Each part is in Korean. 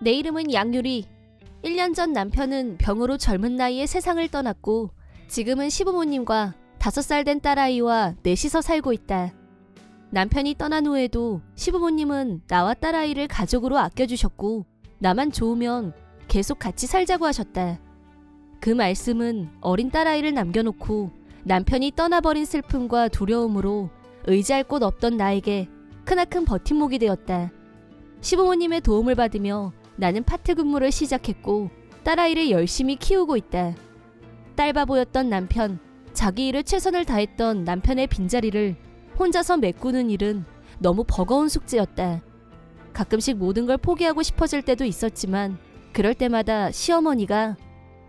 내 이름은 양유리. 1년 전 남편은 병으로 젊은 나이에 세상을 떠났고 지금은 시부모님과 5살 된 딸아이와 넷이서 살고 있다. 남편이 떠난 후에도 시부모님은 나와 딸아이를 가족으로 아껴주셨고 나만 좋으면 계속 같이 살자고 하셨다. 그 말씀은 어린 딸아이를 남겨놓고 남편이 떠나버린 슬픔과 두려움으로 의지할 곳 없던 나에게 크나큰 버팀목이 되었다. 시부모님의 도움을 받으며 나는 파트 근무를 시작했고 딸아이를 열심히 키우고 있다. 딸바보였던 남편, 자기 일에 최선을 다했던 남편의 빈자리를 혼자서 메꾸는 일은 너무 버거운 숙제였다. 가끔씩 모든 걸 포기하고 싶어질 때도 있었지만 그럴 때마다 시어머니가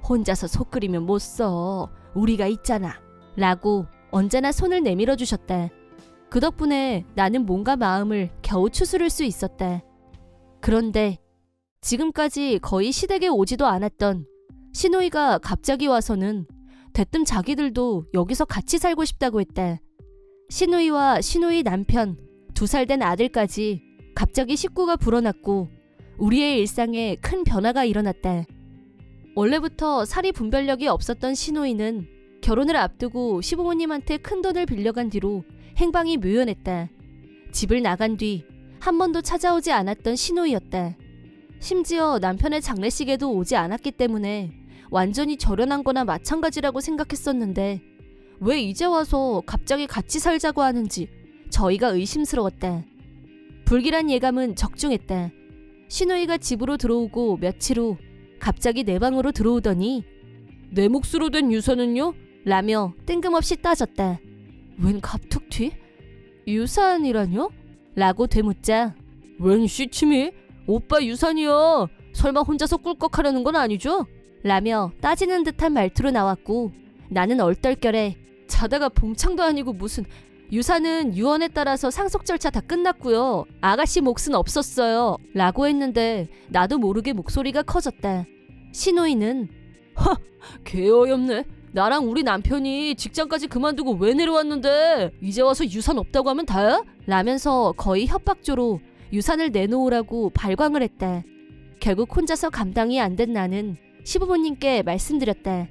혼자서 속 끓이면 못 써. 우리가 있잖아. 라고 언제나 손을 내밀어 주셨다. 그 덕분에 나는 몸과 마음을 겨우 추스를 수 있었다. 그런데 지금까지 거의 시댁에 오지도 않았던 시누이가 갑자기 와서는 대뜸 자기들도 여기서 같이 살고 싶다고 했다. 시누이와 시누이 남편, 2살 된 아들까지 갑자기 식구가 불어났고 우리의 일상에 큰 변화가 일어났다. 원래부터 사리 분별력이 없었던 시누이는 결혼을 앞두고 시부모님한테 큰돈을 빌려간 뒤로 행방이 묘연했다. 집을 나간 뒤 한 번도 찾아오지 않았던 시누이였다. 심지어 남편의 장례식에도 오지 않았기 때문에 완전히 절연한 거나 마찬가지라고 생각했었는데 왜 이제 와서 갑자기 같이 살자고 하는지 저희가 의심스러웠다. 불길한 예감은 적중했다. 시누이가 집으로 들어오고 며칠 후 갑자기 내 방으로 들어오더니 내 몫으로 된 유산은요? 라며 뜬금없이 따졌다. 웬 갑툭튀? 유산이라뇨? 라고 되묻자 웬 시침이? 오빠 유산이요. 설마 혼자서 꿀꺽하려는 건 아니죠? 라며 따지는 듯한 말투로 나왔고 나는 얼떨결에 자다가 봉창도 아니고 무슨 유산은 유언에 따라서 상속 절차 다 끝났고요. 아가씨 몫은 없었어요. 라고 했는데 나도 모르게 목소리가 커졌다. 시누이는 하! 개 어이없네. 나랑 우리 남편이 직장까지 그만두고 왜 내려왔는데 이제 와서 유산 없다고 하면 다야? 라면서 거의 협박조로 유산을 내놓으라고 발광을 했다. 결국 혼자서 감당이 안 된 나는 시부모님께 말씀드렸다.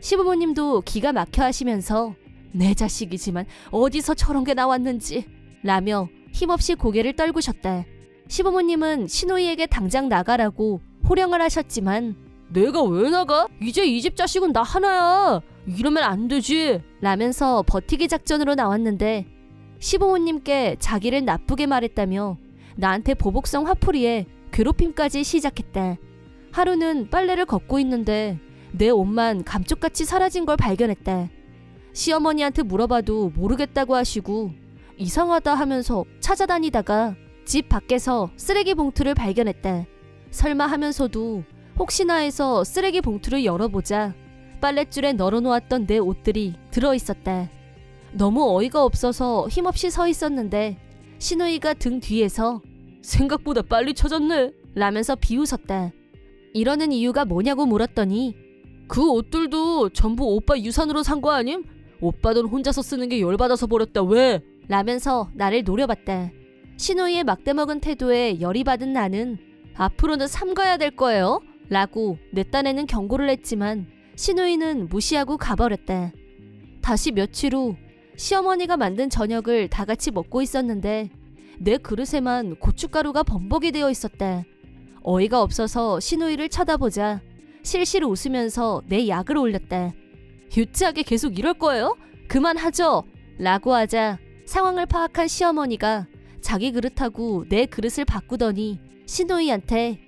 시부모님도 기가 막혀 하시면서 내 자식이지만 어디서 저런 게 나왔는지 라며 힘없이 고개를 떨구셨다. 시부모님은 시누이에게 당장 나가라고 호령을 하셨지만 내가 왜 나가? 이제 이 집 자식은 나 하나야. 이러면 안 되지. 라면서 버티기 작전으로 나왔는데 시부모님께 자기를 나쁘게 말했다며 나한테 보복성 화풀이에 괴롭힘까지 시작했다. 하루는 빨래를 걷고 있는데 내 옷만 감쪽같이 사라진 걸 발견했다. 시어머니한테 물어봐도 모르겠다고 하시고 이상하다 하면서 찾아다니다가 집 밖에서 쓰레기 봉투를 발견했다. 설마 하면서도 혹시나 해서 쓰레기 봉투를 열어보자 빨랫줄에 널어놓았던 내 옷들이 들어있었다. 너무 어이가 없어서 힘없이 서 있었는데 시누이가 등 뒤에서 생각보다 빨리 찾았네 라면서 비웃었다. 이러는 이유가 뭐냐고 물었더니 그 옷들도 전부 오빠 유산으로 산 거 아님? 오빠 돈 혼자서 쓰는 게 열받아서 버렸다 왜? 라면서 나를 노려봤다. 시누이의 막대먹은 태도에 열이 받은 나는 앞으로는 삼가야 될 거예요 라고 내 딴에는 경고를 했지만 시누이는 무시하고 가버렸다. 다시 며칠 후 시어머니가 만든 저녁을 다 같이 먹고 있었는데 내 그릇에만 고춧가루가 범벅이 되어 있었다. 어이가 없어서 시누이를 쳐다보자 실실 웃으면서 내 약을 올렸다. 유치하게 계속 이럴 거예요? 그만하죠! 라고 하자 상황을 파악한 시어머니가 자기 그릇하고 내 그릇을 바꾸더니 시누이한테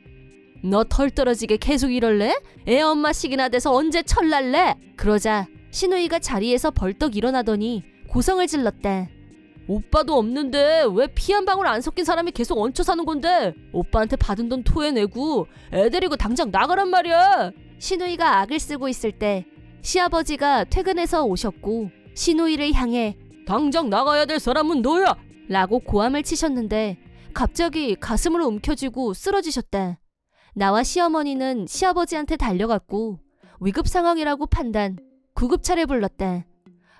너 털 떨어지게 계속 이럴래? 애 엄마식이나 돼서 언제 철날래? 그러자 시누이가 자리에서 벌떡 일어나더니 고성을 질렀다. 오빠도 없는데 왜 피 한 방울 안 섞인 사람이 계속 얹혀 사는 건데 오빠한테 받은 돈 토해내고 애 데리고 당장 나가란 말이야. 시누이가 악을 쓰고 있을 때 시아버지가 퇴근해서 오셨고 시누이를 향해 당장 나가야 될 사람은 너야! 라고 고함을 치셨는데 갑자기 가슴을 움켜쥐고 쓰러지셨다. 나와 시어머니는 시아버지한테 달려갔고 위급 상황이라고 판단, 구급차를 불렀다.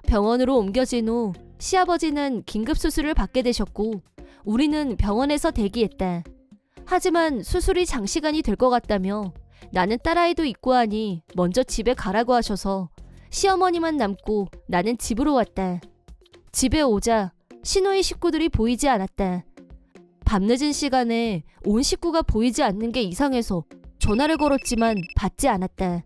병원으로 옮겨진 후 시아버지는 긴급 수술을 받게 되셨고 우리는 병원에서 대기했다. 하지만 수술이 장시간이 될 것 같다며 나는 딸아이도 있고 하니 먼저 집에 가라고 하셔서 시어머니만 남고 나는 집으로 왔다. 집에 오자 시누이 식구들이 보이지 않았다. 밤늦은 시간에 온 식구가 보이지 않는 게 이상해서 전화를 걸었지만 받지 않았다.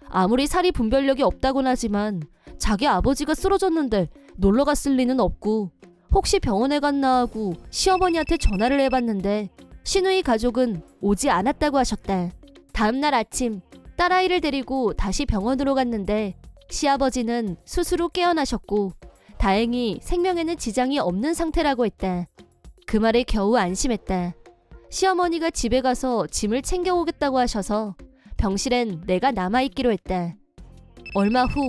아무리 사리 분별력이 없다곤 하지만 자기 아버지가 쓰러졌는데 놀러 갔을 리는 없고 혹시 병원에 갔나 하고 시어머니한테 전화를 해봤는데 시누이 가족은 오지 않았다고 하셨다. 다음날 아침 딸아이를 데리고 다시 병원으로 갔는데 시아버지는 수술 후 깨어나셨고 다행히 생명에는 지장이 없는 상태라고 했다. 그 말에 겨우 안심했다. 시어머니가 집에 가서 짐을 챙겨오겠다고 하셔서 병실엔 내가 남아있기로 했다. 얼마 후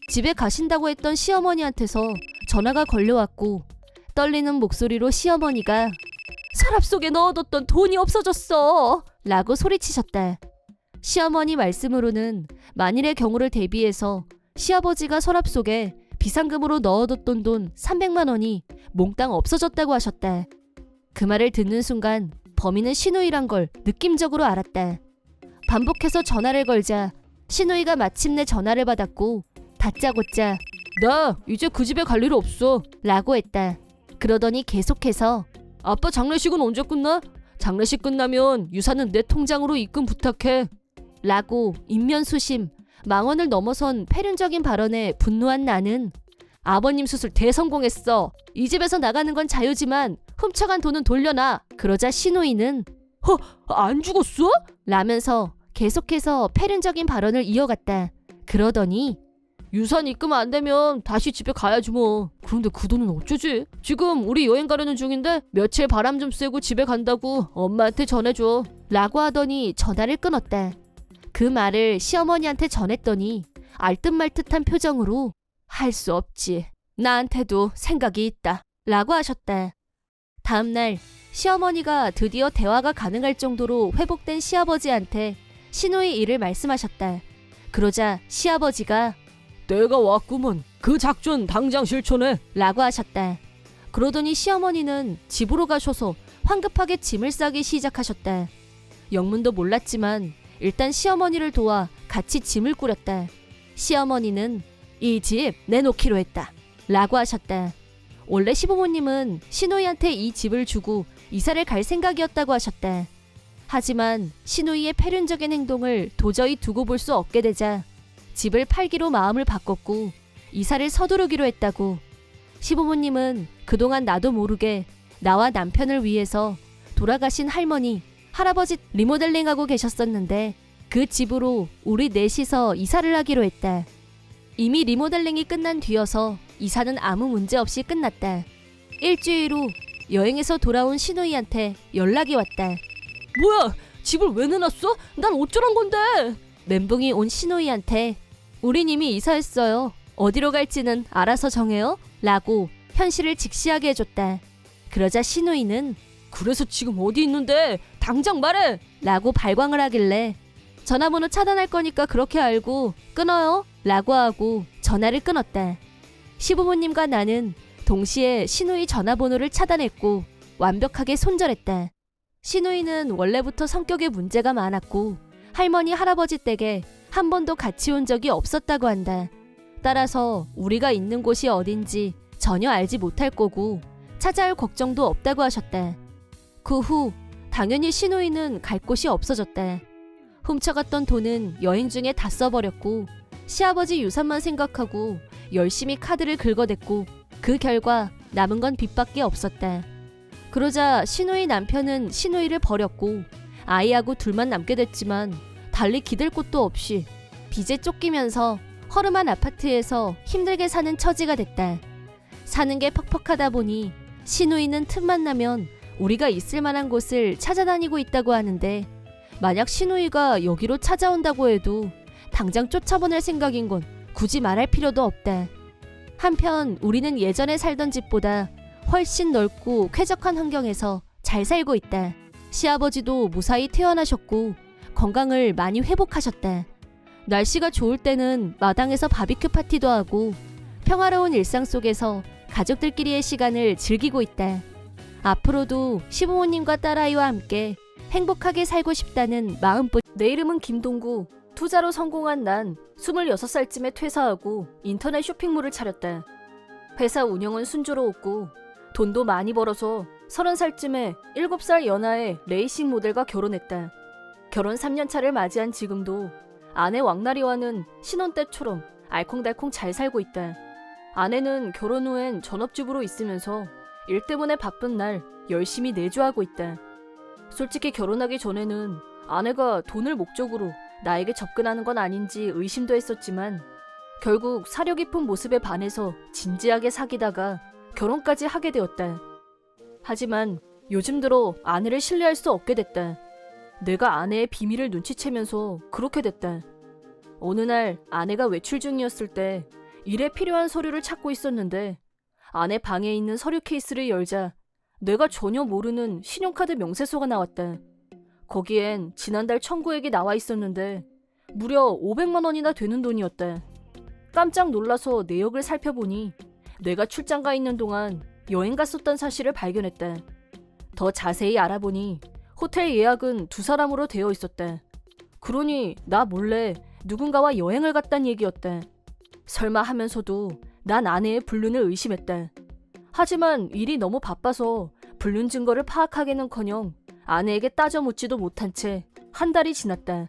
집에 가신다고 했던 시어머니한테서 전화가 걸려왔고 떨리는 목소리로 시어머니가 서랍 속에 넣어뒀던 돈이 없어졌어! 라고 소리치셨다. 시어머니 말씀으로는 만일의 경우를 대비해서 시아버지가 서랍 속에 비상금으로 넣어뒀던 돈 300만 원이 몽땅 없어졌다고 하셨다. 그 말을 듣는 순간 범인은 시누이란 걸 느낌적으로 알았다. 반복해서 전화를 걸자 시누이가 마침내 전화를 받았고 다짜고짜 나 이제 그 집에 갈 일 없어 라고 했다. 그러더니 계속해서 아빠 장례식은 언제 끝나? 장례식 끝나면 유산은 내 통장으로 입금 부탁해 라고 인면수심, 망언을 넘어선 패륜적인 발언에 분노한 나는 아버님 수술 대성공했어. 이 집에서 나가는 건 자유지만 훔쳐간 돈은 돌려놔. 그러자 시누이는 안 죽었어? 라면서 계속해서 패륜적인 발언을 이어갔다. 그러더니 유산 입금 안 되면 다시 집에 가야지 뭐. 그런데 그 돈은 어쩌지? 지금 우리 여행 가려는 중인데 며칠 바람 좀 쐬고 집에 간다고 엄마한테 전해줘 라고 하더니 전화를 끊었다. 그 말을 시어머니한테 전했더니 알듯말듯한 표정으로 할 수 없지. 나한테도 생각이 있다 라고 하셨다. 다음날 시어머니가 드디어 대화가 가능할 정도로 회복된 시아버지한테 시누이 일을 말씀하셨다. 그러자 시아버지가 내가 왔구먼. 그 작전 당장 실천해 라고 하셨다. 그러더니 시어머니는 집으로 가셔서 황급하게 짐을 싸기 시작하셨다. 영문도 몰랐지만 일단 시어머니를 도와 같이 짐을 꾸렸다. 시어머니는 이 집 내놓기로 했다 라고 하셨다. 원래 시부모님은 시누이한테 이 집을 주고 이사를 갈 생각이었다고 하셨다. 하지만 시누이의 패륜적인 행동을 도저히 두고 볼 수 없게 되자 집을 팔기로 마음을 바꿨고 이사를 서두르기로 했다고. 시부모님은 그동안 나도 모르게 나와 남편을 위해서 돌아가신 할머니, 할아버지 리모델링하고 계셨었는데 그 집으로 우리 넷이서 이사를 하기로 했다. 이미 리모델링이 끝난 뒤여서 이사는 아무 문제 없이 끝났다. 일주일 후 여행에서 돌아온 시누이한테 연락이 왔다. 뭐야? 집을 왜 내놨어? 난 어쩌란 건데? 멘붕이 온 시누이한테 우린 이미 이사했어요. 어디로 갈지는 알아서 정해요 라고 현실을 직시하게 해줬다. 그러자 시누이는 그래서 지금 어디 있는데? 당장 말해! 라고 발광을 하길래 전화번호 차단할 거니까 그렇게 알고 끊어요 라고 하고 전화를 끊었다. 시부모님과 나는 동시에 시누이 전화번호를 차단했고 완벽하게 손절했다. 시누이는 원래부터 성격에 문제가 많았고 할머니 할아버지 댁에 한 번도 같이 온 적이 없었다고 한다. 따라서 우리가 있는 곳이 어딘지 전혀 알지 못할 거고 찾아올 걱정도 없다고 하셨다. 그 후 당연히 시누이는 갈 곳이 없어졌다. 훔쳐갔던 돈은 여행 중에 다 써버렸고 시아버지 유산만 생각하고 열심히 카드를 긁어댔고 그 결과 남은 건 빚밖에 없었다. 그러자 시누이 남편은 시누이를 버렸고 아이하고 둘만 남게 됐지만 달리 기댈 곳도 없이 빚에 쫓기면서 허름한 아파트에서 힘들게 사는 처지가 됐다. 사는 게 퍽퍽하다 보니 시누이는 틈만 나면 우리가 있을 만한 곳을 찾아다니고 있다고 하는데 만약 시누이가 여기로 찾아온다고 해도 당장 쫓아보낼 생각인 건 굳이 말할 필요도 없다. 한편 우리는 예전에 살던 집보다 훨씬 넓고 쾌적한 환경에서 잘 살고 있다. 시아버지도 무사히 퇴원하셨고 건강을 많이 회복하셨다. 날씨가 좋을 때는 마당에서 바비큐 파티도 하고 평화로운 일상 속에서 가족들끼리의 시간을 즐기고 있다. 앞으로도 시부모님과 딸아이와 함께 행복하게 살고 싶다는 마음뿐. 내 이름은 김동구. 투자로 성공한 난 26살쯤에 퇴사하고 인터넷 쇼핑몰을 차렸다. 회사 운영은 순조로웠고 돈도 많이 벌어서 30살쯤에 7살 연하의 레이싱 모델과 결혼했다. 결혼 3년차를 맞이한 지금도 아내 왕나리와는 신혼 때처럼 알콩달콩 잘 살고 있다. 아내는 결혼 후엔 전업주부로 있으면서 일 때문에 바쁜 날 열심히 내조하고 있다. 솔직히 결혼하기 전에는 아내가 돈을 목적으로 나에게 접근하는 건 아닌지 의심도 했었지만 결국 사려 깊은 모습에 반해서 진지하게 사귀다가 결혼까지 하게 되었다. 하지만 요즘 들어 아내를 신뢰할 수 없게 됐다. 내가 아내의 비밀을 눈치채면서 그렇게 됐다. 어느 날 아내가 외출 중이었을 때 일에 필요한 서류를 찾고 있었는데 아내 방에 있는 서류 케이스를 열자 내가 전혀 모르는 신용카드 명세서가 나왔다. 거기엔 지난달 청구액이 나와 있었는데 무려 500만 원이나 되는 돈이었다. 깜짝 놀라서 내역을 살펴보니 내가 출장 가 있는 동안 여행 갔었던 사실을 발견했다. 더 자세히 알아보니 호텔 예약은 2사람으로 되어 있었다. 그러니 나 몰래 누군가와 여행을 갔단 얘기였다. 설마 하면서도 난 아내의 불륜을 의심했다. 하지만 일이 너무 바빠서 불륜 증거를 파악하기는커녕 아내에게 따져 묻지도 못한 채 한 달이 지났다.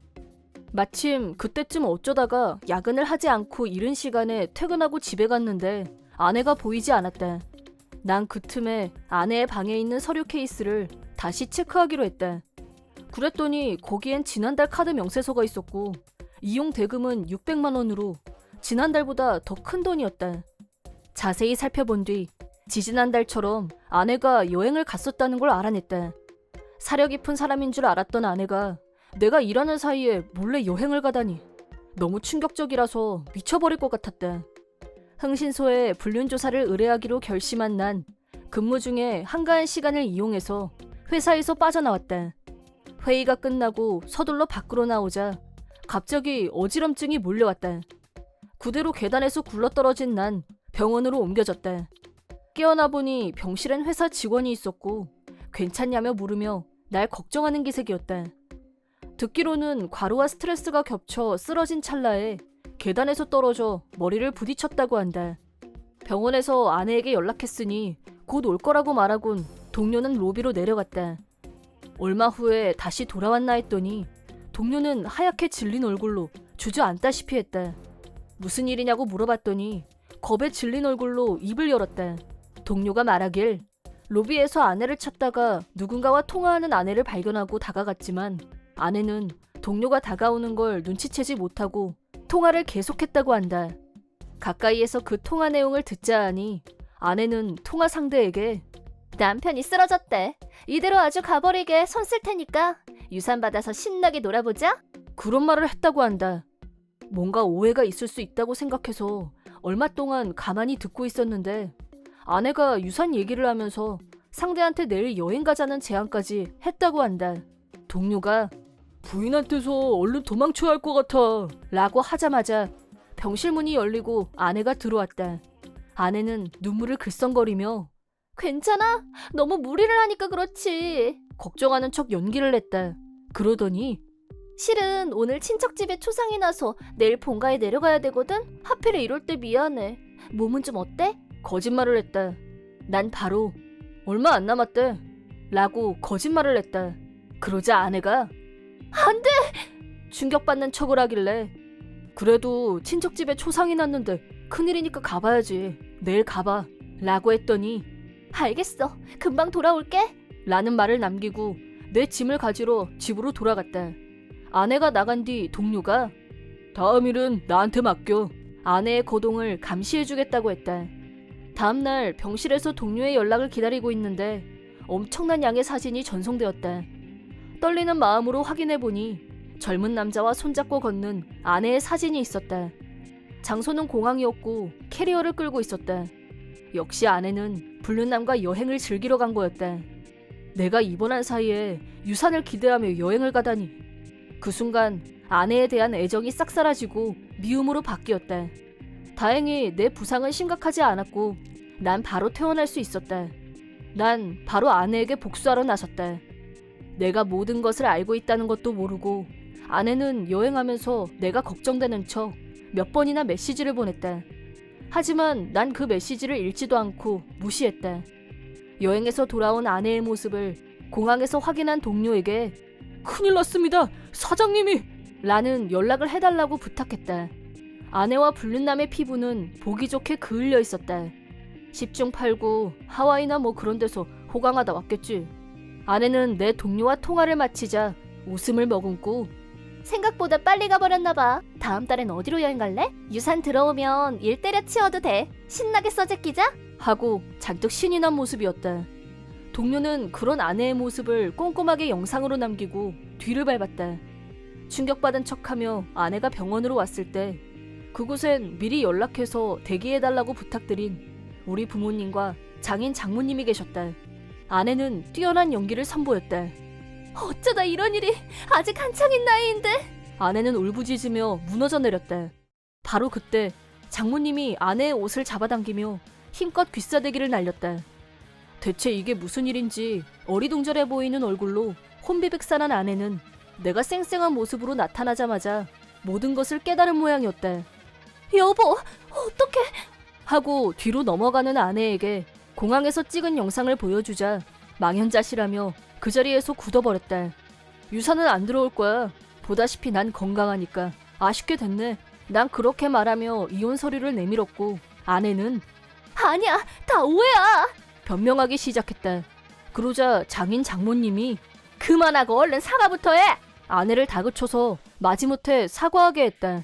마침 그때쯤 어쩌다가 야근을 하지 않고 이른 시간에 퇴근하고 집에 갔는데 아내가 보이지 않았다. 난 그 틈에 아내의 방에 있는 서류 케이스를 다시 체크하기로 했다. 그랬더니 거기엔 지난달 카드 명세서가 있었고 이용 대금은 600만 원으로 지난달보다 더 큰 돈이었다. 자세히 살펴본 뒤 지지난달처럼 아내가 여행을 갔었다는 걸 알아냈다. 사려 깊은 사람인 줄 알았던 아내가 내가 일하는 사이에 몰래 여행을 가다니 너무 충격적이라서 미쳐버릴 것 같았다. 흥신소에 불륜 조사를 의뢰하기로 결심한 난 근무 중에 한가한 시간을 이용해서 회사에서 빠져나왔다. 회의가 끝나고 서둘러 밖으로 나오자 갑자기 어지럼증이 몰려왔다. 그대로 계단에서 굴러떨어진 난 병원으로 옮겨졌다. 깨어나 보니 병실엔 회사 직원이 있었고 괜찮냐며 물으며 날 걱정하는 기색이었다. 듣기로는 과로와 스트레스가 겹쳐 쓰러진 찰나에 계단에서 떨어져 머리를 부딪혔다고 한다. 병원에서 아내에게 연락했으니 곧 올 거라고 말하곤 동료는 로비로 내려갔다. 얼마 후에 다시 돌아왔나 했더니 동료는 하얗게 질린 얼굴로 주저앉다시피 했다. 무슨 일이냐고 물어봤더니 겁에 질린 얼굴로 입을 열었다. 동료가 말하길 로비에서 아내를 찾다가 누군가와 통화하는 아내를 발견하고 다가갔지만 아내는 동료가 다가오는 걸 눈치채지 못하고 통화를 계속했다고 한다. 가까이에서 그 통화 내용을 듣자 하니 아내는 통화 상대에게 남편이 쓰러졌대. 이대로 아주 가버리게 손 쓸 테니까 유산 받아서 신나게 놀아보자. 그런 말을 했다고 한다. 뭔가 오해가 있을 수 있다고 생각해서 얼마 동안 가만히 듣고 있었는데 아내가 유산 얘기를 하면서 상대한테 내일 여행 가자는 제안까지 했다고 한다. 동료가 부인한테서 얼른 도망쳐야 할 것 같아 라고 하자마자 병실 문이 열리고 아내가 들어왔다. 아내는 눈물을 글썽거리며 괜찮아? 너무 무리를 하니까 그렇지. 걱정하는 척 연기를 했다. 그러더니 실은 오늘 친척집에 초상이 나서 내일 본가에 내려가야 되거든? 하필에 이럴 때 미안해. 몸은 좀 어때? 거짓말을 했다. 난 바로 얼마 안 남았대 라고 거짓말을 했다. 그러자 아내가 안 돼! 충격받는 척을 하길래 그래도 친척집에 초상이 났는데 큰일이니까 가봐야지. 내일 가봐 라고 했더니 알겠어. 금방 돌아올게 라는 말을 남기고 내 짐을 가지러 집으로 돌아갔다. 아내가 나간 뒤 동료가 다음 일은 나한테 맡겨. 아내의 거동을 감시해주겠다고 했다. 다음날 병실에서 동료의 연락을 기다리고 있는데 엄청난 양의 사진이 전송되었다. 떨리는 마음으로 확인해보니 젊은 남자와 손잡고 걷는 아내의 사진이 있었다. 장소는 공항이었고 캐리어를 끌고 있었다. 역시 아내는 불륜남과 여행을 즐기러 간 거였다. 내가 입원한 사이에 유산을 기대하며 여행을 가다니. 그 순간 아내에 대한 애정이 싹 사라지고 미움으로 바뀌었다. 다행히 내 부상은 심각하지 않았고 난 바로 퇴원할 수 있었다. 난 바로 아내에게 복수하러 나섰다. 내가 모든 것을 알고 있다는 것도 모르고 아내는 여행하면서 내가 걱정되는 척 몇 번이나 메시지를 보냈다. 하지만 난 그 메시지를 읽지도 않고 무시했다. 여행에서 돌아온 아내의 모습을 공항에서 확인한 동료에게 큰일 났습니다. 사장님이! 라는 연락을 해달라고 부탁했다. 아내와 불륜남의 피부는 보기 좋게 그을려 있었다. 10중 8구 하와이나 뭐 그런 데서 호강하다 왔겠지. 아내는 내 동료와 통화를 마치자 웃음을 머금고 생각보다 빨리 가버렸나봐. 다음 달엔 어디로 여행 갈래? 유산 들어오면 일 때려치워도 돼. 신나게 써제끼자. 하고 잔뜩 신이 난 모습이었다. 동료는 그런 아내의 모습을 꼼꼼하게 영상으로 남기고 뒤를 밟았다. 충격받은 척하며 아내가 병원으로 왔을 때 그곳엔 미리 연락해서 대기해달라고 부탁드린 우리 부모님과 장인 장모님이 계셨다. 아내는 뛰어난 연기를 선보였다. 어쩌다 이런 일이. 아직 한창인 나이인데. 아내는 울부짖으며 무너져 내렸다. 바로 그때 장모님이 아내의 옷을 잡아당기며 힘껏 귀싸대기를 날렸다. 대체 이게 무슨 일인지 어리둥절해 보이는 얼굴로 혼비백산한 아내는 내가 쌩쌩한 모습으로 나타나자마자 모든 것을 깨달은 모양이었다. 여보, 어떡해? 하고 뒤로 넘어가는 아내에게 공항에서 찍은 영상을 보여주자 망연자실하며 그 자리에서 굳어버렸다. 유산은 안 들어올 거야. 보다시피 난 건강하니까. 아쉽게 됐네. 난 그렇게 말하며 이혼 서류를 내밀었고 아내는 아니야, 다 오해야. 변명하기 시작했다. 그러자 장인 장모님이 그만하고 얼른 사과부터 해. 아내를 다그쳐서 마지못해 사과하게 했다.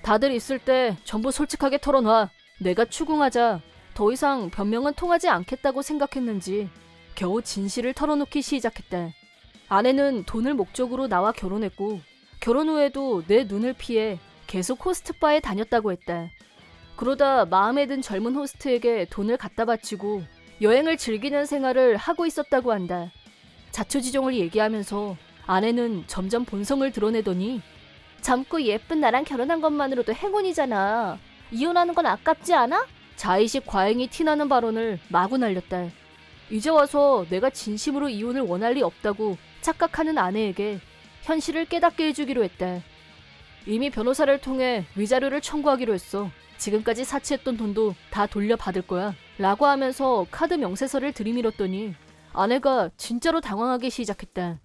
다들 있을 때 전부 솔직하게 털어놔. 내가 추궁하자 더 이상 변명은 통하지 않겠다고 생각했는지 겨우 진실을 털어놓기 시작했다. 아내는 돈을 목적으로 나와 결혼했고 결혼 후에도 내 눈을 피해 계속 호스트바에 다녔다고 했다. 그러다 마음에 든 젊은 호스트에게 돈을 갖다 바치고 여행을 즐기는 생활을 하고 있었다고 한다. 자초지종을 얘기하면서 아내는 점점 본성을 드러내더니 젊고 예쁜 나랑 결혼한 것만으로도 행운이잖아. 이혼하는 건 아깝지 않아? 자의식 과잉이 티나는 발언을 마구 날렸다. 이제 와서 내가 진심으로 이혼을 원할 리 없다고 착각하는 아내에게 현실을 깨닫게 해주기로 했다. 이미 변호사를 통해 위자료를 청구하기로 했어. 지금까지 사치했던 돈도 다 돌려받을 거야. 라고 하면서 카드 명세서를 들이밀었더니 아내가 진짜로 당황하기 시작했다.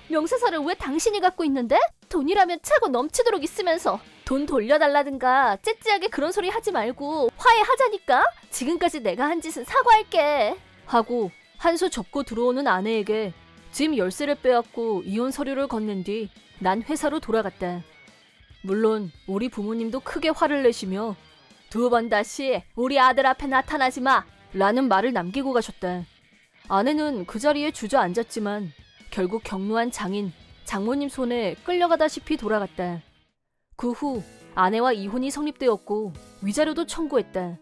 명세서를 왜 당신이 갖고 있는데? 돈이라면 차고 넘치도록 있으면서 돈 돌려달라든가 째째하게 그런 소리 하지 말고 화해하자니까. 지금까지 내가 한 짓은 사과할게. 하고 한 수 접고 들어오는 아내에게 짐 열쇠를 빼앗고 이혼 서류를 건넨 뒤 난 회사로 돌아갔다. 물론 우리 부모님도 크게 화를 내시며 두 번 다시 우리 아들 앞에 나타나지 마! 라는 말을 남기고 가셨다. 아내는 그 자리에 주저앉았지만 결국 경로한 장인, 장모님 손에 끌려가다시피 돌아갔다. 그 후 아내와 이혼이 성립되었고 위자료도 청구했다.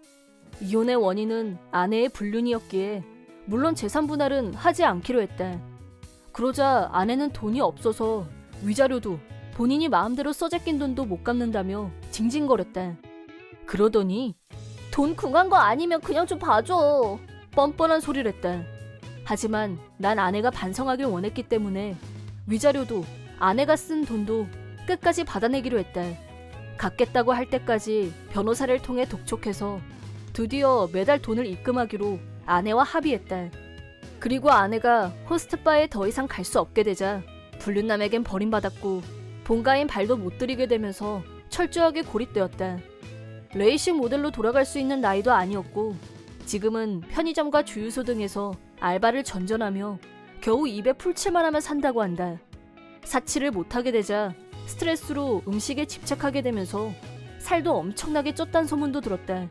이혼의 원인은 아내의 불륜이었기에 물론 재산 분할은 하지 않기로 했다. 그러자 아내는 돈이 없어서 위자료도 본인이 마음대로 써제낀 돈도 못 갚는다며 징징거렸다. 그러더니 돈 궁한 거 아니면 그냥 좀 봐줘. 뻔뻔한 소리를 했다. 하지만 난 아내가 반성하길 원했기 때문에 위자료도 아내가 쓴 돈도 끝까지 받아내기로 했다. 갚겠다고 할 때까지 변호사를 통해 독촉해서 드디어 매달 돈을 입금하기로 아내와 합의했다. 그리고 아내가 호스트바에 더 이상 갈 수 없게 되자 불륜남에겐 버림받았고 본가인 발도 못 들이게 되면서 철저하게 고립되었다. 레이싱 모델로 돌아갈 수 있는 나이도 아니었고 지금은 편의점과 주유소 등에서 알바를 전전하며 겨우 입에 풀칠만 하며 산다고 한다. 사치를 못하게 되자 스트레스로 음식에 집착하게 되면서 살도 엄청나게 쪘단 소문도 들었다.